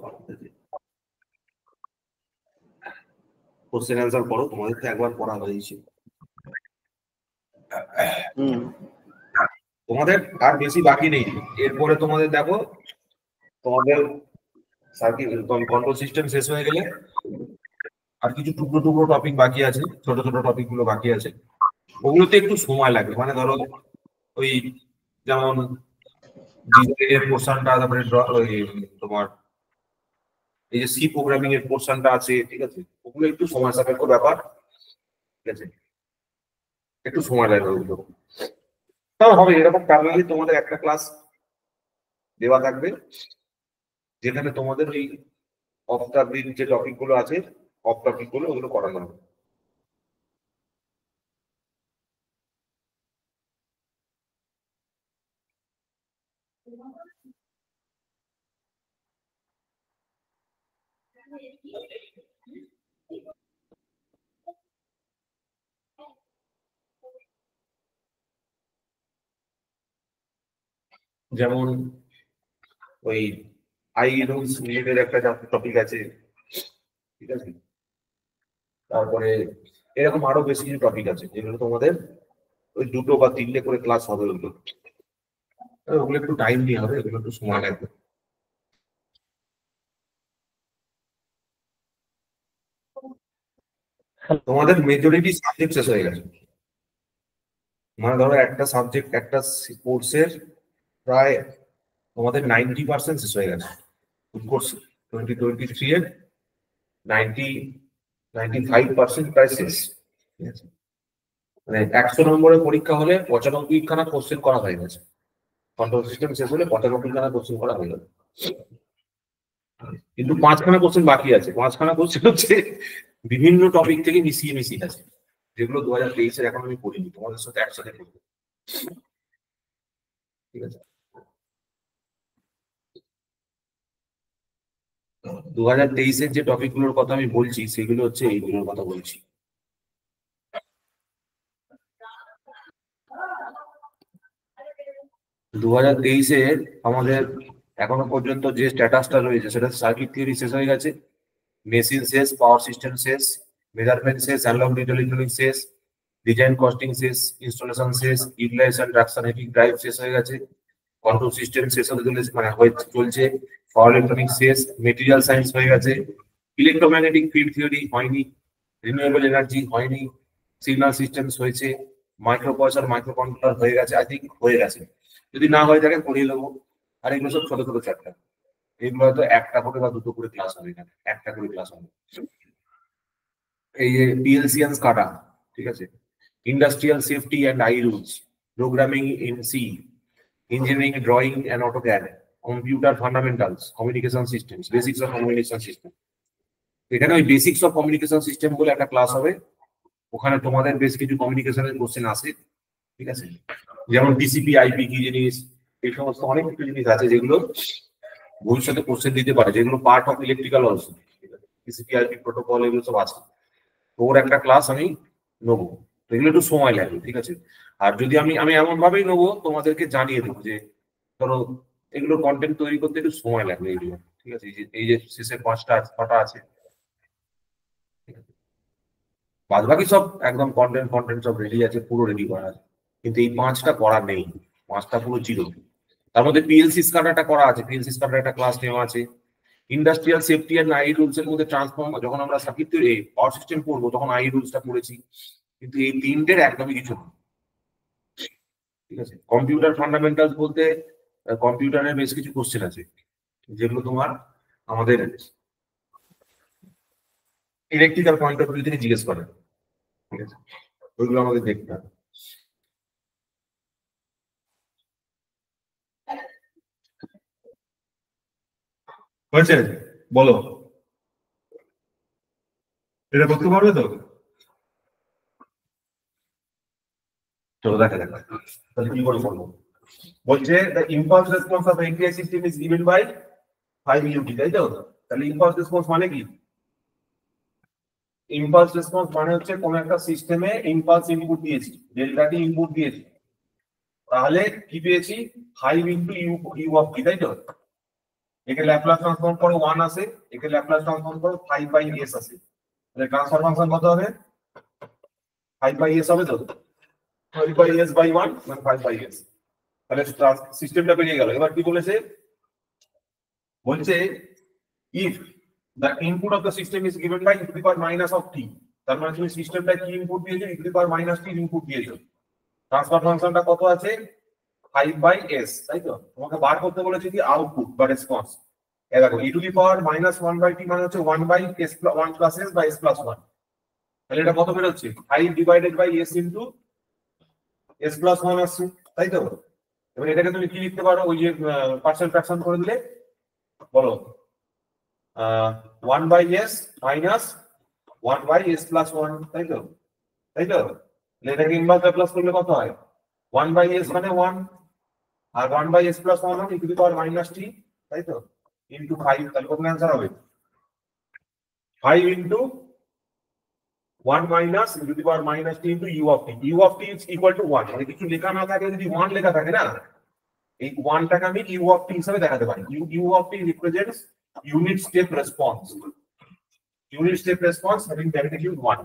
কোশ্চেন অ্যান্সার পড়ো, তোমাদের তো একবার পড়া হয়েছে। তোমাদের আর বেশি বাকি নেই, এরপরে তোমাদের দেখো, তোমাদের সার্কিট কন্ট্রোল সিস্টেম শেষ হয়ে গেলে আর কিছু টুকরো টুকরো টপিক বাকি আছে, ছোট ছোট টপিক গুলো বাকি আছে, ওগুলোতে একটু সময় লাগবে। মানে ধরো ওই যেমন ডিজাইনের পোর্শনটা, তারপরে ওই তোমার এই যে সি প্রোগ্রামিং এর পোর্শনটা আছে, ঠিক আছে, ওগুলো একটু সময় সাপেক্ষ ব্যাপার, ঠিক আছে, একটু সময় লাগবে ওগুলো। তাও হবে, এরকম প্যারালালি তোমাদের একটা ক্লাস দেওয়া থাকবে, যেখানে তোমাদের ওই অফ দ্য গ্রিড যে টপিক গুলো আছে, অফ টপিক গুলো ওগুলো করানো হবে। যেমন ওই আই রুলস রিলেটেড একটা টপিক আছে, ঠিক আছে, তারপরে এরকম আরো বেশি কিছু টপিক আছে যেগুলো তোমাদের ওই 2 বা 3টে করে ক্লাস হবে। ওগুলো ওগুলো একটু টাইম নিয়ে হবে, এগুলো একটু সময় লাগবে। তোমাদের মেজরিটি সাবজেক্ট শেষ হয়ে গেছে, মানে ধরো একটা সাবজেক্ট একটা কোর্সের প্রায় তোমাদের 90% শেষ হয়ে গেছে। কোর্স 2023 এর 95% প্রায় শেষ, ঠিক আছে, মানে 100 নম্বরের পরীক্ষা হলে 95খানা কোশ্চেন করা হয়ে গেছে। কন্ট্রোল সিস্টেম শেষ হলে 95খানা কোশ্চেন করা হয়ে গেল, কিন্তু 5খানা কোশ্চেন বাকি আছে। 5খানা কোশ্চেন হচ্ছে বিভিন্ন টপিক থেকে মিশিয়ে মিশিয়ে আছে, যেগুলো 2023-এর এখন আমি পড়িনি, তোমাদের সাথে একসাথে পড়বো, ঠিক আছে। 2023-এর যে টপিক গুলোর কথা আমি বলছি সেগুলো হচ্ছে এইগুলোর কথা বলছি। 2023-এর আমাদের এখনো পর্যন্ত যে স্ট্যাটাসটা রয়েছে সেটা সার্কিট থিওরি শেষ হয়ে গেছে, মেশিন শেষ, পাওয়ার সিস্টেম শেষ, মেজারমেন্ট শেষ, অ্যানালগ ডিজিটাল ইলেকট্রনিক্স শেষ, ডিজাইন কস্টিং শেষ, ইনস্টলেশন শেষ, ইউটিলাইজেশন ট্রাকশন হেভিং ড্রাইভ শেষ হয়ে গেছে, কন্ট্রোল সিস্টেম শেষ হতে চলেছে, মানে চলছে, পাওয়ার ইলেকট্রনিক্স শেষ, মেটেরিয়াল সায়েন্স হয়ে গেছে, ইলেকট্রোম্যাগনেটিক ফিল্ড থিওরি হয়নি, রিনিউয়েবল এনার্জি হয়নি, সিগন্যাল সিস্টেমস হয়েছে, মাইক্রো প্রসেসর মাইক্রো কন্ট্রোলার হয়ে গেছে, আই থিঙ্ক হয়ে গেছে। যদি না হয়ে থাকে পড়িয়ে দেবো। আর এগুলো সব ছোট ছোট চ্যাপ্টার, এগুলো হয়তো একটা করে বা দুটো করে ক্লাস হবে, এখানে একটা করে ক্লাস হবে। এই যে পিএলসি এন্ড স্কাডা, ঠিক আছে, industrial safety and I rules, programming in C, engineering drawing and AutoCAD, computer fundamentals, communication systems, basics of communication system. এখানে ওই বেসিক্স অফ কমিউনিকেশন সিস্টেম বলে একটা ক্লাস হবে, ওখানে তোমাদের বেশ কিছু কমিউনিকেশনের কোশ্চেন আসে, ঠিক আছে, যেমন টিসিপি আইপি কি জিনিস, এই সমস্ত অনেক কিছু জিনিস আছে যেগুলো ভবিষ্যতে কোশ্চেন দিতে পারে, যেগুলো part of electrical also. TCP IP protocol এগুলো সব আছে, তো ওর একটা ক্লাস আমি নেবো। তো এগুলো একটু সময় লাগবে, ঠিক আছে। আর যদি আমি আমি এমন ভাবেই নেবো, তোমাদেরকে জানিয়ে দেবো যে ধরো এগুলো কন্টেন্ট তৈরি করতে একটু সময় লাগবে এগুলো, ঠিক আছে। এই যে শেষের 5টা 6টা আছে, বাদ বাকি সব একদম কন্টেন্ট কন্টেন্ট সব রেডি আছে, পুরো রেডি করা আছে, কিন্তু এই 5টা করা নেই, 5টা পুরো জিরো। তার মধ্যে পিএলসি স্কাডাটা করা আছে, পিএলসি স্কাডার একটা ক্লাস নেওয়া আছে, industrial safety and I rules এর মধ্যে ট্রান্সফর্ম, যখন আমরা সার্কিট পাওয়ার সিস্টেম পড়বো তখন আই রুলসটা পড়েছি, কিন্তু এই তিনটের একদমই কিছু না, ঠিক আছে। কম্পিউটার ফান্ডামেন্টালস বলতে কম্পিউটারের বেশ কিছু কোশ্চেন আছে যেগুলো তোমার আমাদের ইলেকট্রিক্যাল পয়েন্ট অফ ভিউ থেকে জিজ্ঞেস করে, ঠিক আছে, ওইগুলো আমাদের দেখতে হবে। হয়েছে, বলো, এটা করতে পারবে তো? চলো দেখা যাক তাহলে কি করে বলবো। বলছে the impulse response of API system is given by 5 UT, তাই তো? তাহলে impulse response মানে কি? impulse response মানে হচ্ছে কোন একটা সিস্টেমে impulse ইনপুট দিয়েছি, ডেল্টা টি ইনপুট দিয়েছি, তাহলে কি পেয়েছি 5 ইনটু ইউ অফ টি, তাই তো? একে ল্যাপ্লাস ট্রান্সফর্ম করো 1 আসে, একে ল্যাপ্লাস ট্রান্সফর্ম করো 5 বাই s আসে, তাহলে ট্রান্সফার ফাংশন কত হবে? 5 বাই s হবে তো, 5 বাই s বাই 1 মানে 5 বাই s, তাহলে সিস্টেমটা বেরিয়ে গেল। এবার কি বলেছে, বলছে if the input of the system is given by e to the power minus of t, তার মানে তুমি সিস্টেমটা কি ইনপুট দিয়েছো, e to the power minus t input দিয়েছো, ট্রান্সফার ফাংশনটা কত আছে 5 বাই s, তাই তো? তোমাকে বার করতে বলেছে কি আউটপুট বা রেসপন্স, এই দেখো e to the power minus 1 by t মানে হচ্ছে 1 by s 1 plus s by s plus 1, তাহলে এটা কত বের হচ্ছে 5 divided by s into s plus 1 আসছে, তাই তো? এবার এটাকে তুমি কি লিখতে পারো, ওই যে পার্সেন্ট ফ্র্যাকশন করে দিলে, বলো 1 by s minus 1 by s plus 1, তাই তো? তাই তো? এটাকে ইনভার্স ল্যাপ্লাস করলে কত হয়, 1 বাই s মানে 1 আর 1 বাই s প্লাস 1 মানে e to the power minus t, তাই তো, ইনটু 5, তাহলে কত आंसर হবে 5 into 1 minus e to the power minus t into u of t, u of t is equal to 1, মানে কিছু লেখা না থাকে, যদি 1 লেখা থাকে না, এই 1 টাকে আমি u of t হিসেবে দেখাতে পারি, u of t represents unit step response, unit step response having magnitude 1,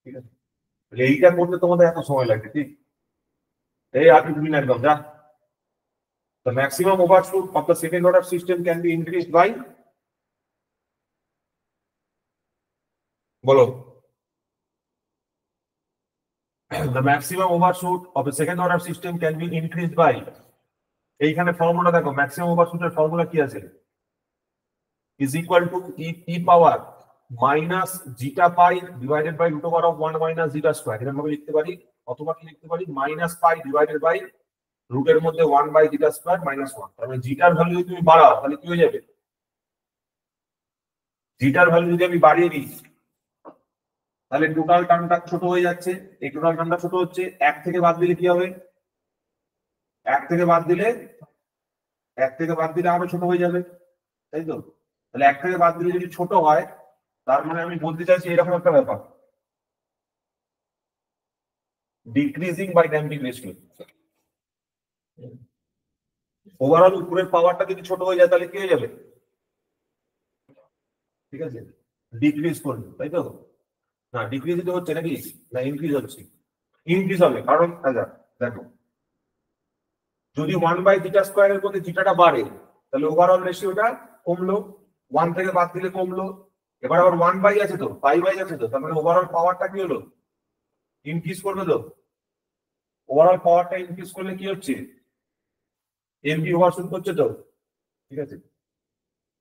ঠিক আছে। তাহলে এইটা করতে তোমাদের এত সময় লাগবে, ঠিক? এই আপনি তুমি একদম যা, the maximum overshoot of the second order system can be increased by, বলো, the maximum overshoot of the second order system can be increased by, এইখানে ফর্মুলা দেখো, ম্যাক্সিমাম ওভারশুটের ফর্মুলা কি আছে, is equal to e power minus zeta pi divided by root over of 1 minus zeta square, এরকম ভাবে লিখতে পারি, অথবা কি লিখতে পারি minus pi divided by রুটের মধ্যে 1 বাই জিটা স্কয়ার মাইনাস 1, তার মানে জিটার ভ্যালু যদি তুমি বাড়াও তাহলে কি হয়ে যাবে, জিটার ভ্যালু যদি আমি বাড়িয়ে দিই তাহলে টোটাল টার্মটা ছোট হয়ে যাচ্ছে, এই টোটাল টার্মটা ছোট হচ্ছে, 1 থেকে বাদ দিলে কি হবে, 1 থেকে বাদ দিলে আরো ছোট হয়ে যাবে, তাই তো? তাহলে 1 থেকে বাদ দিলে যদি ছোট হয়, তার মানে আমি বলতে চাইছি এরকম একটা ব্যাপার, decreasing by damping ratio. Overall উপরের পাওয়ারটা যদি ছোট হয়ে যায় তাহলে কি হয়ে যাবে, ঠিক আছে, ডিক্রিজ করবে, তাই তো? না ডিক্রিজ তো হচ্ছে নাকি, না ইনক্রিজ হচ্ছে, ইনক্রিজ হবে, কারণ দেখো যদি 1 বাই জিটা স্কয়ার এর মধ্যে জিটাটা বাড়ে তাহলে ওভারঅল রেশিওটা কমলো, 1 থেকে বাদ দিলে কমলো, এবার আবার 1/, আছে তো 5/, আছে তো, তার মানে ওভারঅল পাওয়ারটা কি হলো, ইনক্রিজ করবে তো। ওভারঅল পাওয়ারটা ইনক্রিজ করলে কি হচ্ছে, এমপি ওভারশুট করছে তো, ঠিক আছে।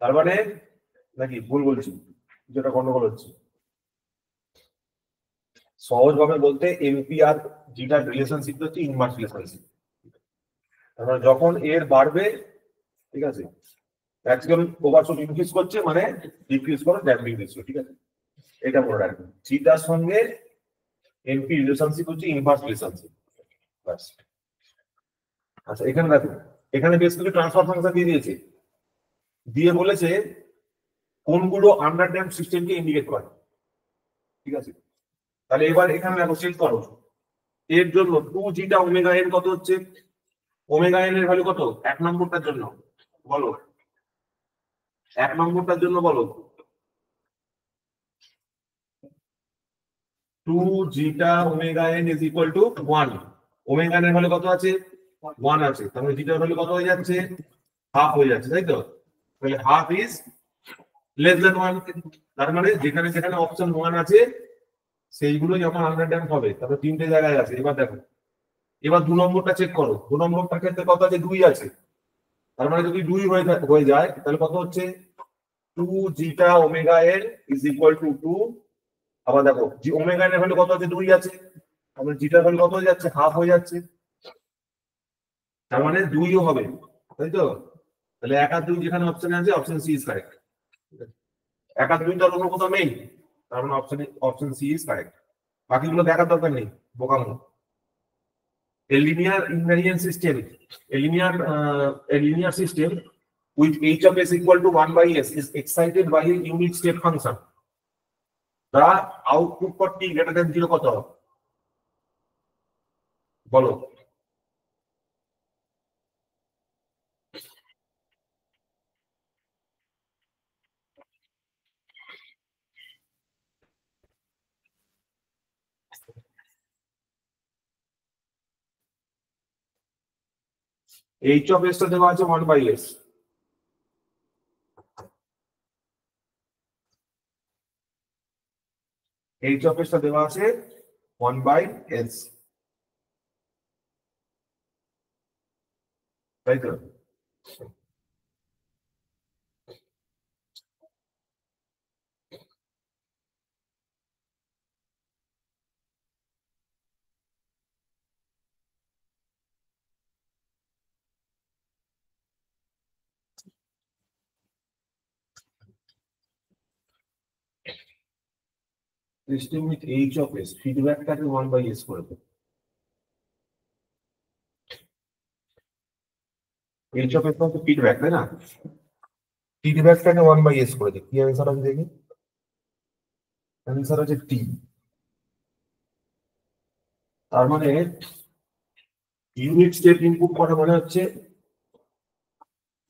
তার মানে নাকি ভুল বলছি, যেটা গন্ডগোল হচ্ছে। সহজভাবে বলতে এমপি আর জিটার রিলেশনশিপ হচ্ছে ইনভার্স রিলেশনশিপ। তারপরে যখন এর বাড়বে, ঠিক আছে, ম্যাক্সিমাম ওভারশুট ইনক্রিজ করছে মানে ডিক্রিজ করে ড্যাম্পিং রেশিও, ঠিক আছে, এটা মনে রাখবেন। জিটার সঙ্গে এমপি রিলেশনশিপ হচ্ছে ইনভার্স রিলেশনশিপ। বাস। আচ্ছা এখানে দেখো, এখানে বেশ কিছু ট্রান্সফার ফাংশন দিয়ে দিয়েছে, দিয়ে বলেছে কোনগুলো আন্ডার ড্যাম্প সিস্টেমকে ইন্ডিকেট করে, ঠিক আছে। তাহলে এবার এখানে দেখো চেক করো, এর জন্য 2 জিটা ওমেগা এন কত হচ্ছে, ওমেগা এন এর ভ্যালু কত 1 নম্বরটার জন্য বলো, 1 নম্বরটার জন্য বলো, 2 zeta omega n is equal to 1। Omega n এর ভ্যালু কত আছে, 1 আছে, তাহলে জিটার ভ্যালু কত হয়ে যাচ্ছে, হাফ হয়ে যাচ্ছে, তাই তো। তাহলে হাফ ইজ লেস দেন 1। তার মানে যেখানে যেখানে অপশন 1 আছে সেইগুলোই আমার আন্ডার ড্যাম্প হবে। তারপরে 3টে জায়গায় আছে। এবার দেখো, এবার 2 নম্বরটা চেক করো, 2 নম্বরটার ক্ষেত্রে কত আছে, 2 আছে। তার মানে যদি 2 হয়ে যায় তাহলে কত হচ্ছে, 2 zeta omega n is equal to 2। আবার দেখো জি ওমেগা এন এর ভ্যালু কত আছে, 2 আছে, তাহলে জিটার ভ্যালু কত হয়ে যাচ্ছে, হাফ হয়ে যাচ্ছে। তার মানে 2ও হবে, তাই তো। তাহলে 1 আর 2 যেখানে অপশন আছে, অপশন সি ইজ কারেক্ট। 1 আর 2 তার অন্য কোথাও নেই, তার মানে অপশন সি ইজ কারেক্ট। বাকিগুলো দেখার দরকার নেই, বোকামো। A linear invariant system, a linear system with h of s equal to 1/s is excited by a unit step function. The output for t greater than 0 কত হবে বলো। h of s টা দেওয়া আছে 1/s, h of s টা দেওয়া আছে 1/s, তাই তো। System with h of s ফিডব্যাকটাকে 1/s করে দেবে। h of s মানে ফিডব্যাক, তাই না, ফিডব্যাকটাকে 1/s করে দেবে। কি অ্যান্সার আছে দেখি, অ্যান্সার আছে t। তার মানে ইউনিট স্টেপ ইনপুট করা মানে হচ্ছে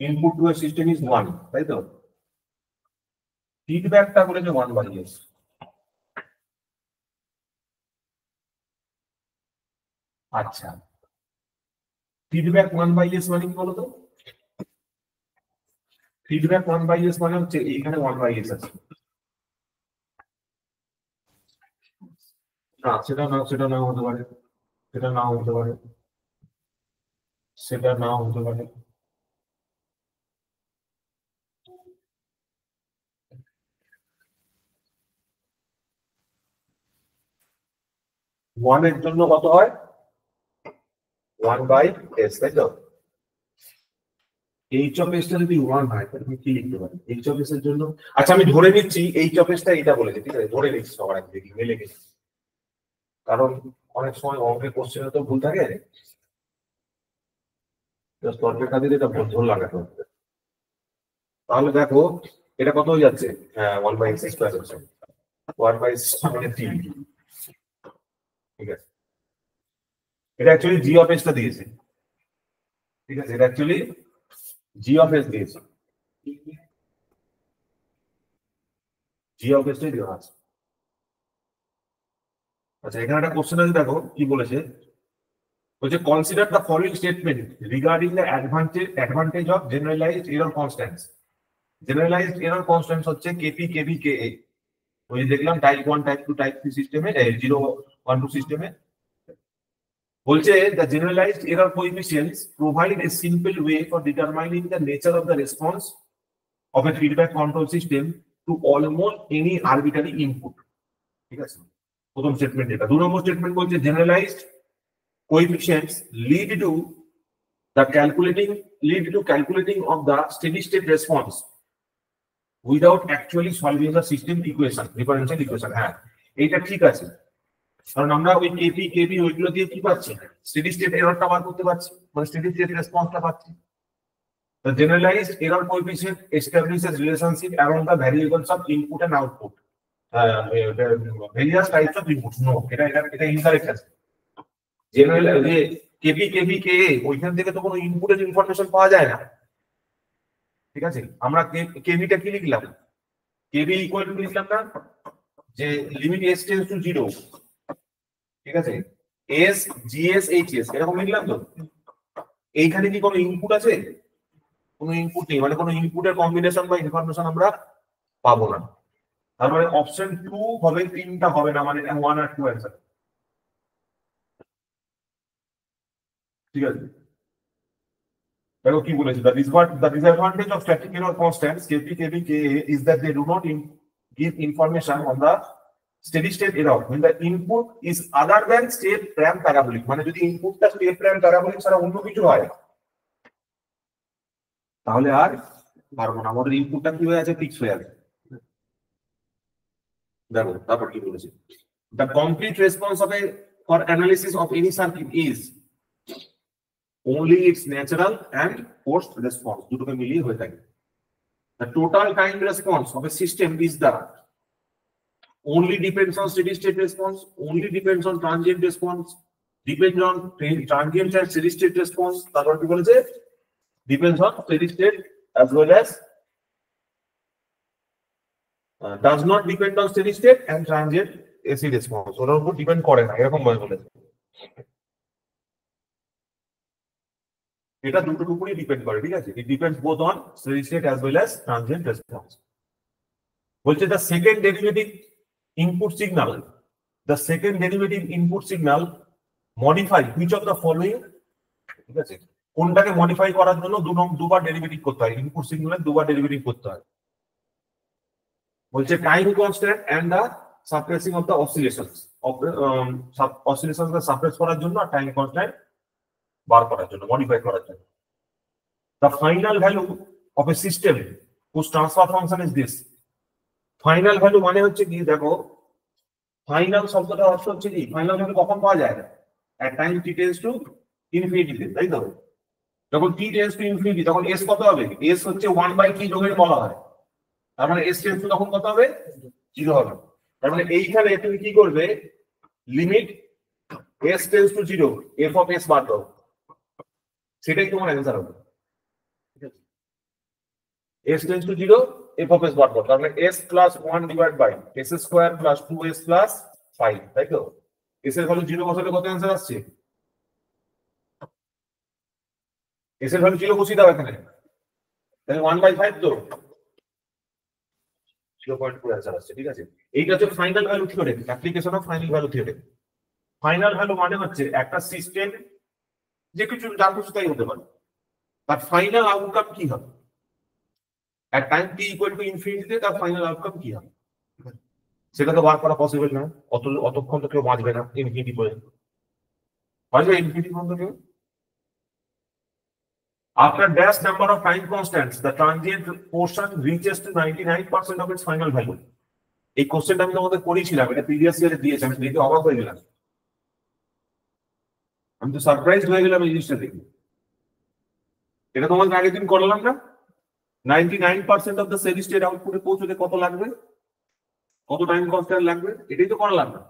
input to a system is 1, তাই তো। ফিডব্যাকটা বলেছে 1/s। আচ্ছা, ফিডব্যাক 1/s মানে কি বলতো, ফিডব্যাক 1/s মানে হচ্ছে এখানে 1/s আছে না, সেটা নাও হতে পারে, সেটা নাও হতে পারে, সেটা নাও হতে পারে। ওয়ান এর জন্য কত হয়, 1/s, তাই তো। এইচ অফ এস টা যদি 1 হয় তাহলে তুমি কি লিখতে পারো এইচ অফ এস এর জন্য। আচ্ছা আমি ধরে নিচ্ছি এইচ অফ এস টা এটা বলেছে, ঠিক আছে, ধরে নিচ্ছি সবার আগে দেখি মিলে গেছে, কারণ অনেক সময় অঙ্কের কোশ্চেনে তো ভুল থাকে, তর্কের খাতিরে এটা ভুল লাগাতে হবে। তাহলে দেখো এটা কত হয়ে যাচ্ছে, হ্যাঁ 1/s স্কয়ার হচ্ছে, 1/s মানে 3, ঠিক আছে। এটা অ্যাকচুয়ালি জি অফ এস টা দিয়েছে, ঠিক আছে, এটা অ্যাকচুয়ালি জি অফ এস দিয়েছে, জি অফ এস টাই দেওয়া আছে। আচ্ছা এখানে একটা কোশ্চেন আছে, দেখো কি বলেছে, বলছে consider the following statement regarding the advantage of generalised error constants. Generalised error constants হচ্ছে কেপি কেবি কে এ। ওই দেখলাম টাইপ 1 টাইপ 2 টাইপ 3 সিস্টেমে 0 1 2 সিস্টেমে বলছে the generalized error coefficients provide a simple way for determining the nature of the response of a feedback control system to almost any arbitrary input. ঠিক আছে, প্রথম statement এটা। 2 নম্বর স্টেটমেন্ট বলছে generalized coefficients lead to calculating of the steady state response without actually solving the system equation, differential equation। হ্যাঁ, এইটা ঠিক আছে, কারণ আমরা ওই কেপি কেবি ওইগুলো দিয়ে কি পাচ্ছি, স্টেডি স্টেট এররটা বার করতে পারছি, মানে স্টেডি স্টেট রেসপন্সটা পাচ্ছি। The generalized error coefficient establishes relationship around the variables of input and output. Various types of inputs. No, এটা ইনকারেক্ট আছে। জেনারেল যে কেপি কেবি কে ওইখান থেকে তো কোনো ইনপুটের ইনফরমেশন পাওয়া যায় না। ঠিক আছে, আমরা কেবিটা কি লিখলাম, কেবি ইকুয়াল টু লিখলাম না যে লিমিট s টেন্ডস টু 0, ঠিক আছে, এস জিএস এইচএস এরকম লিখলাম তো। এইখানে কি কোনো ইনপুট আছে? কোনো ইনপুট নেই, মানে কোনো ইনপুটের কম্বিনেশন বা ইনফরমেশন আমরা পাবো না। তার মানে অপশন 2 হবে, 3টা হবে না, মানে 1 আর 2 অ্যান্সার। ঠিক আছে, দেখো কি বলেছে, the disadvantage of static error constants kp kb ka is that they do not give information on the steady state error when the input is other than state ramp parabolic। মানে যদি ইনপুটটা state ramp parabolic ছাড়া অন্য কিছু হয় তাহলে আর পারবো না, আমাদের ইনপুটটা কি হয়ে আছে, ফিক্স হয়ে আছে। দেখো তারপর কি বলেছে, the complete response of a for analysis of any circuit is only its natural and forced response, দুটোকে মিলিয়ে হয়ে থাকে। The total time response of a system is the only depends on steady state response, only depends on transient response, depends on transient and steady state response। তারপর কি বলেছে, depends on steady state as well as does not depend on steady state and transient AC response। ওটার উপর depend করে না, এরকম ভাবে বলেছে। এটা দুটোর উপরই ডিপেন্ড করে, ঠিক আছে, it depends both on steady state as well as transient response। বলছে the second derivative input signal modify which of the following। ঠিক আছে, কোনটাকে মডিফাই করার জন্য দুবার ডেরিভেটিভ করতে হয়, ইনপুট সিগন্যালের দুবার ডেরিভেটিভ করতে হয়। বলছে time constant and the suppressing of the oscillations, অসিলেশনকে সাপ্রেস করার জন্য আর টাইম কনস্ট্যান্ট বার করার জন্য, মডিফাই করার জন্য। The final value of a system whose transfer function is this। Final value মানে হচ্ছে কি, দেখো ফাইনাল শব্দটার অর্থ হচ্ছে কি, ফাইনাল ভ্যালু কখন পাওয়া যায়, at time t tends to infinity, তাই তো। যখন t tends to infinity তখন s কত হবে, s হচ্ছে 1/t যোগের বলা হয়, তার মানে s tends to তখন কত হবে, 0 হবে। তার মানে এইখানে তুমি কি করবে, limit s tends to 0 f of s বার দাও, সেটাই তোমার অ্যানসার হবে। ঠিক আছে, s tends to 0 f of s বার দাও, তার মানে s plus 1 divided by s square plus 2s plus 5, তাই তো। s এর ভ্যালু 0 বসালে কত অ্যানসার আসছে, s এর ভ্যালু 0 বসিয়ে দাও এখানে, তাহলে 1/5 তো 0.4 অ্যানসার আসছে। ঠিক আছে, এইটা হচ্ছে final value theorem, application of final value theorem. Final value মানে হচ্ছে একটা সিস্টেম যে কিছু যা কিছু তাই হতে পারে, তার ফাইনাল আউটকাম কি হবে, at time t equal to infinity তে তার ফাইনাল আউটকাম কি হবে, সেটা তো বার করা পসিবল না, অতক্ষণ তো কেউ বাঁচবে না ইনফিনিটি পর্যন্ত, বাঁচবে ইনফিনিটি পর্যন্ত কেউ। After dash number of time constants, the transient portion reaches to 99% of its final value। এই কোশ্চেনটা আমি তোমাদের করেছিলাম, এটা প্রিভিয়াস ইয়ারে দিয়েছি, আমি দেখে অবাক হয়ে গেলাম, আমি তো সারপ্রাইজড হয়ে গেলাম এই জিনিসটা দেখে। এটা তোমাদের আগের দিন করলাম না, 99% অফ দ্য স্টেডি স্টেট আউটপুটে পৌঁছতে কত লাগবে, কত টাইম কনস্ট্যান্ট লাগবে, এটাই তো করলাম না।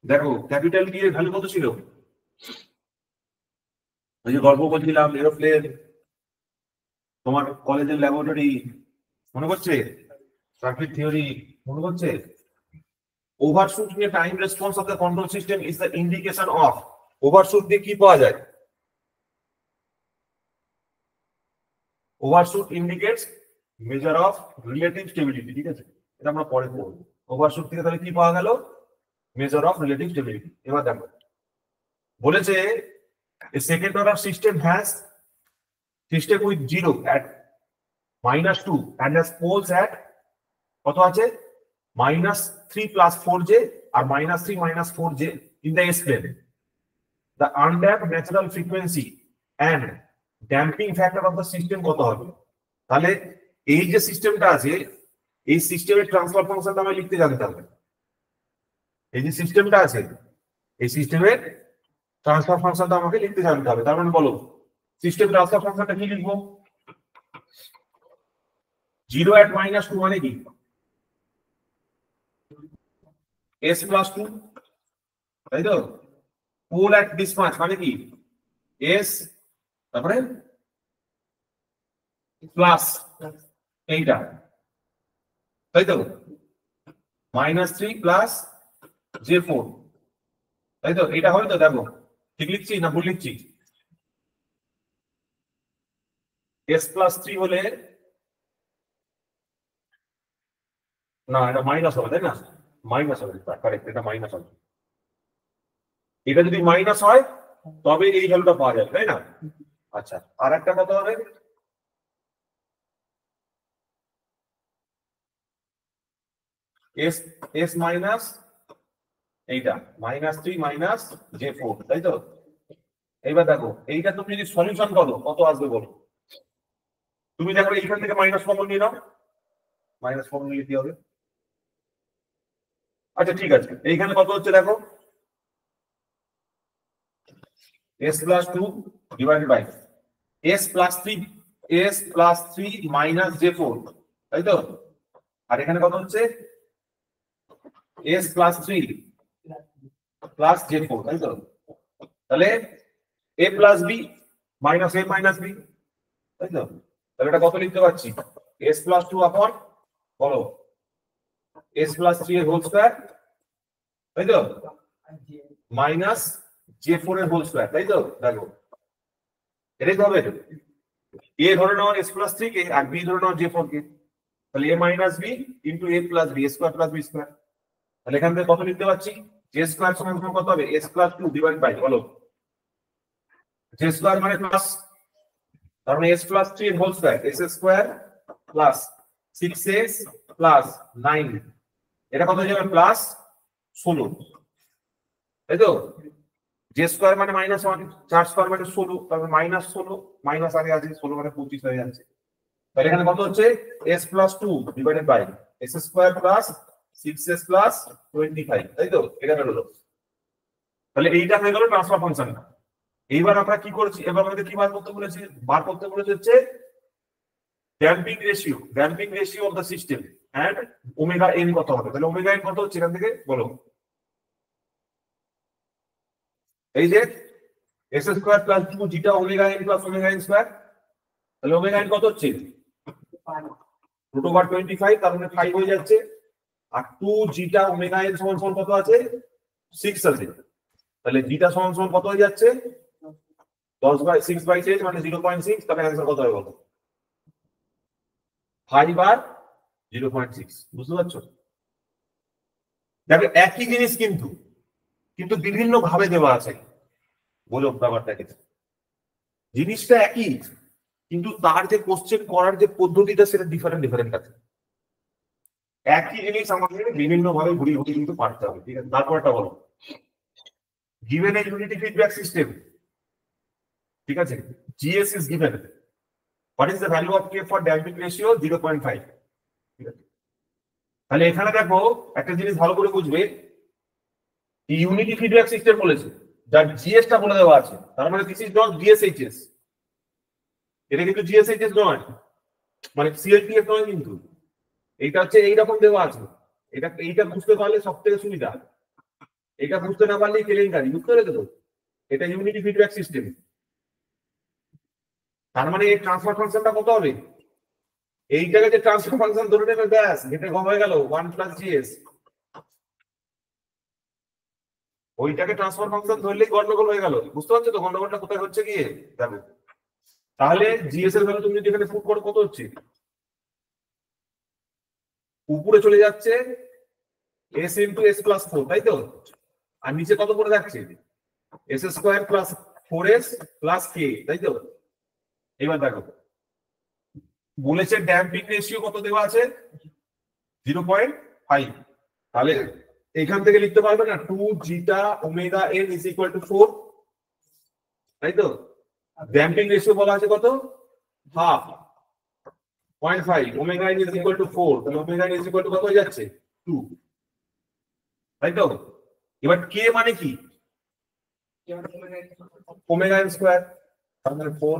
দেখো ক্যাপিটাল টি এর ভ্যালু কত ছিল, ওই যে গল্প বলছিলাম এরোপ্লেন, তোমার কলেজের ল্যাবরেটরি মনে করছে, সার্কিট থিওরি মনে করছে। Overshooting A time response of the control system is the indication of. Overshoot দিয়ে কি পাওয়া যায়, overshoot indicates measure of relative stability, ঠিক আছে, এটা আমরা পরে পড়বো। ওভারশুট থেকে তাহলে কি পাওয়া গেল? Measure of relative stability. এবার দেখো বলেছে a second order system has system with 0 at -2 and has poles at কত আছে -3 plus 4j R -3 minus 4j in the S plane. The undamped natural frequency and damping factor of the system কত হবে? তাহলে এই যে সিস্টেমটা আছে এই সিস্টেমের ট্রান্সফার ফাংশনটা আমি লিখতে জানতে হবে। এই যে সিস্টেমটা আছে এই সিস্টেমের ট্রান্সফার ফাংশনটা আমাকে লিখতে জানতে হবে। তার মানে বলো সিস্টেম ট্রান্সফার ফাংশনটা কি লিখবো? 0 at -2 মানে কি? S plus 2, তাই তো? পোল at this much মানে কি? S তারপরে প্লাস এইটা, তাই তো? -3 প্লাস J4, তাই তো? এটা হবে তো? দেখো ঠিক লিখছি না ভুল লিখছি? S plus 3 হলে না এটা মাইনাস হবে, তাই না? মাইনাস হবে, কারেক্ট, এটা মাইনাস হবে। এটা যদি মাইনাস হয় তবে এই ভ্যালুটা পাওয়া যাবে, তাই না? আচ্ছা, আর একটা কত হবে? S মাইনাস এইটা -3 মাইনাস J4, তাই তো? এইবার দেখো এইটা তুমি যদি সলিউশন করো কত আসবে বলো? তুমি দেখো এইখান থেকে মাইনাস কমন নিয়ে নাও, মাইনাস কমন নিলে কি হবে? আচ্ছা ঠিক আছে, এইখানে কত হচ্ছে দেখো? S plus 2 divided by S plus 3 minus J4, তাই তো? আর এখানে কত হচ্ছে? S plus 3 plus J4, তাই তো? তাহলে A plus B minus A minus B, তাই তো? তাহলে এটা কত লিখতে পারছি? S plus 2 upon বলো S plus 3 এর হোল স্কয়ার, তাই তো? মাইনাস J4 এর হোল স্কয়ার, তাই তো? দেখো এটাই তো হবে। A ধরে নাও S plus 3 কে আর B ধরে নাও J4 কে, তাহলে A minus B into A plus B, A square plus B square। তাহলে এখান থেকে কত লিখতে পারছি? J square সমান কত হবে? S plus 2 divided by বলো J square মানে প্লাস, তার মানে S plus 3 এর whole square, S square plus 6S plus 9, এটা কত হয়ে যাবে? প্লাস 16, তাই তো? J স্কয়ার মানে -1, 4 স্কয়ার মানে 16, তারপরে -16 মাইনাস আগে আছে 16 মানে 25 হয়ে যাচ্ছে। তাহলে এখানে কত হচ্ছে? S plus 2 divided by S square plus 6S plus 25, তাই তো? এটা হলো। তাহলে এইটা হয়ে গেল ট্রান্সফার ফাংশন। এইবার আমরা কি করেছি? এবার আমাদের কি বার করতে বলেছে? বার করতে বলেছে হচ্ছে damping ratio of the system and omega n কত হবে? তাহলে ওমেগা n কত হচ্ছে এখান থেকে বলো? এই যে S square plus 2 zeta omega n plus omega n square, তাহলে ওমেগা n কত হচ্ছে? √25, তার মানে 5 হয়ে যাচ্ছে। আর 2 জিটা ওমেগা n সমান কত আছে? 6 আছে। তাহলে জিটা সমান কত হয়ে যাচ্ছে? 10/6/10 মানে 0.6। তাহলে অ্যানসার কত হবে বলো? 5 আর 0.6। বুঝতে পারছো? দেখো একই জিনিস কিন্তু বিভিন্ন ভাবে দেওয়া আছে। বলো ব্যাপারটা কি? জিনিসটা একই কিন্তু তার যে কোশ্চেন করার যে পদ্ধতিটা সেটা ডিফারেন্ট আছে। একই জিনিস আমাকে বিভিন্ন ভাবে ঘুরিয়ে কিন্তু পারতে হবে, ঠিক আছে? তারপরটা বলো, given a unity feedback system, ঠিক আছে, GS is given, what is the value of K for damping ratio? 0.5, ঠিক আছে? তাহলে এখানে দেখো একটা জিনিস ভালো করে বুঝবে, ইউনিটি ফিডব্যাক সিস্টেম বলেছে যার GS টা বলে দেওয়া আছে, তার মানে দিস ইজ নট GSHS, এটা কিন্তু GSHS নয়, মানে CLTS নয়, কিন্তু এইটা হচ্ছে এইরকম দেওয়া আছে। এইটা বুঝতে পারলে সব থেকে সুবিধা, এটা বুঝতে না পারলে কেলেঙ্কারি। বুঝতে পেরেছো তো? এটা ইউনিটি ফিডব্যাক সিস্টেম। তার মানে এই ট্রান্সফার ফাংশনটা কত হবে? এইটাকে যে ট্রান্সফার ফাংশন ধরে নেবে, ব্যাস এটা কম হয়ে গেল 1 plus GS। ওইটাকে ট্রান্সফার ফাংশন ধরলেই গন্ডগোল হয়ে গেল। বুঝতে পারছো তো গন্ডগোলটা কোথায় হচ্ছে? গিয়ে দেখো তাহলে জিএস এর ভ্যালু তুমি যদি এখানে পুট করো কত হচ্ছে, উপরে চলে যাচ্ছে এস ইন্টু এস প্লাস 4, তাই তো? আর নিচে কত করে যাচ্ছে, S square plus 4s plus K, তাই তো? এবার দেখো বলেছে ড্যাম্পিং রেশিও কত দেওয়া আছে, 0.5। তাহলে এখান থেকে লিখতে পারবে না 2 zeta omega n is equal to 4, তাই তো? ড্যাম্পিং রেশিও বলা আছে কত, half, 0.5, omega n is equal to 4, তাহলে omega n is equal to কত হয়ে যাচ্ছে, 2, তাই তো? এবার কে মানে কি, ওমেগা n স্কয়ার, তাহলে 4।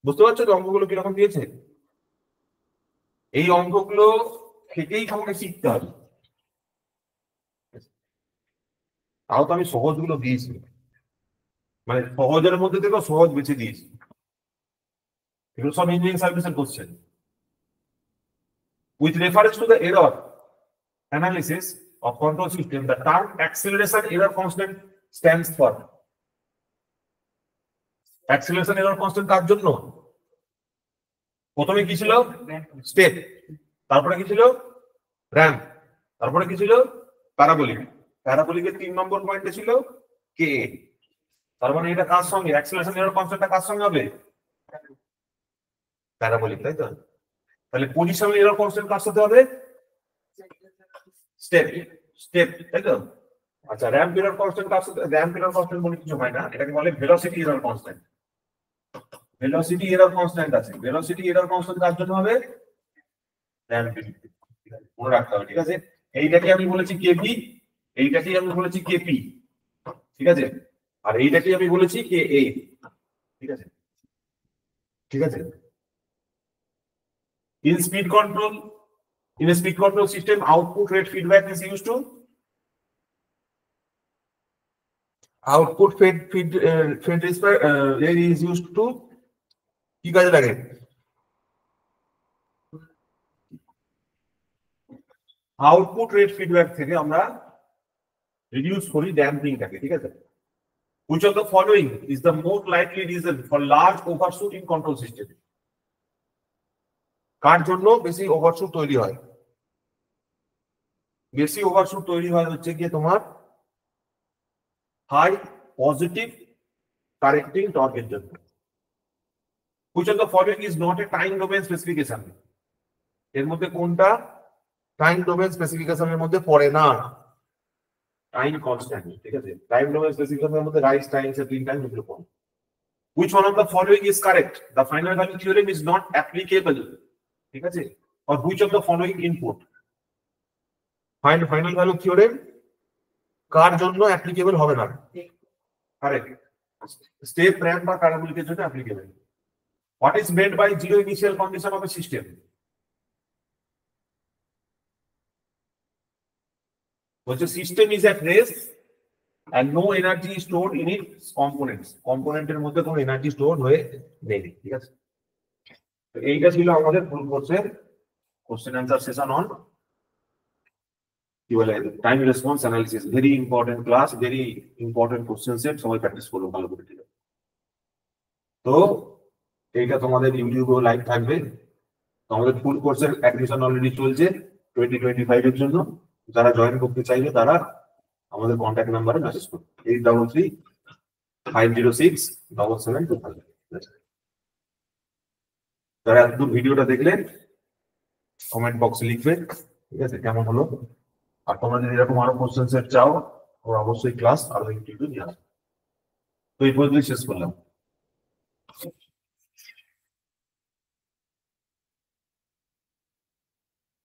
বুঝতে পারছো তো অঙ্কগুলো কিরকম দিয়েছে? এই অঙ্কগুলো থেকেই আমাকে শিখতে হবে। তাও তো আমি সহজগুলো দিয়েছি, মানে সহজের মধ্যে থেকেও সহজ বেছে দিয়েছি। এগুলো সব ইঞ্জিনিয়ারিং সার্ভিসের question. With reference to the error analysis of control system, the term acceleration error constant stands for. Acceleration error constant কার জন্য? প্রথমে কি ছিল, স্টেপ, তারপরে কি ছিল, র্যাম্প, তারপরে কি ছিল, প্যারাবোলিক। প্যারাবোলিকের 3 নম্বর পয়েন্টে ছিল কে। তার মানে এটা কার সঙ্গে, অ্যাক্সিলারেশন এরর কনস্ট্যান্টটা কার সঙ্গে হবে, প্যারাবোলিক, তাই তো? তাহলে পজিশন এরর কনস্ট্যান্ট কার সাথে হবে, স্টেপ, স্টেপ, তাই তো? আচ্ছা র্যাম্প এরর কনস্ট্যান্ট কার সাথে, র্যাম্প এরর কনস্ট্যান্ট বলে কিছু হয় না, এটাকে বলে velocity error constant. Velocity error constant আছে, ভেলোসিটি এরর কনস্ট্যান্ট কার জন্য হবে, র্যাম্প, মনে রাখতে হবে, ঠিক আছে? এইটাকে আমি বলেছি কেপি, এইটাকে আমি বলেছি কেপি, ঠিক আছে? আর এইটাকে আমি বলেছি কে এ, ঠিক আছে? ঠিক আছে। In speed control, in a speed control system, output rate feedback is used to output rate is used to কি কাজে লাগে, আউটপুট রেট ফিডব্যাক থেকে আমরা রিডিউস করি ড্যাম্পিংটাকে, ঠিক আছে? Which of the following is the most likely reason for large overshoot in control system? কার জন্য বেশি ওভারশুট তৈরি হয়? বেশি ওভারশুট তৈরি হয় হচ্ছে কি তোমার হাই পজিটিভ কারেক্টিং টর্কের জন্য। Which of the following is not a time domain specification? এর মধ্যে কোনটা টাইম ডোমেন স্পেসিফিকেশনের মধ্যে পড়ে না? টাইম কনস্ট্যান্ট, ঠিক আছে? টাইম ডোমেন স্পেসিফিকেশনের মধ্যে রাইজ টাইম, সেটলিং টাইম এগুলো পড়ে। Which one of the following is correct? The final value theorem is not applicable, ঠিক আছে? Or which of the following input? Final value theorem কার জন্য applicable হবে না? কারেক্ট, স্টেপ, র্যাম্প বা প্যারাবোলিকের জন্য applicable. What is meant by zero initial condition of a system? বলছে system is at rest and no energy is stored in its components. কম্পোনেন্টের মধ্যে কোনো energy store হয়ে নেই, ঠিক আছে? তো এইটা ছিল আমাদের ফুল কোর্সের কোশ্চেন অ্যান্সার সেশন অন কি বলে time response analysis. Very important class, very important question set, সবাই প্র্যাকটিস করবো ভালো করে, ঠিক আছে? তো এইটা তোমাদের ইউটিউবেও লাইভ থাকবে। আমাদের ফুল কোর্সের অ্যাডমিশন অলরেডি চলছে 2025 এর জন্য। যারা জয়েন করতে চাইবে তারা আমাদের কন্ট্যাক্ট নাম্বারে মেসেজ করুন 8335067725। যারা এতদূর ভিডিওটা দেখলেন কমেন্ট বক্সে লিখবেন, ঠিক আছে, কেমন হলো। আর তোমরা যদি এরকম আরো কোশ্চেন সেট চাও অবশ্যই ক্লাস আরো ইউটিউবে নিয়ে আসবে। তো এই পর্যন্তই শেষ করলাম।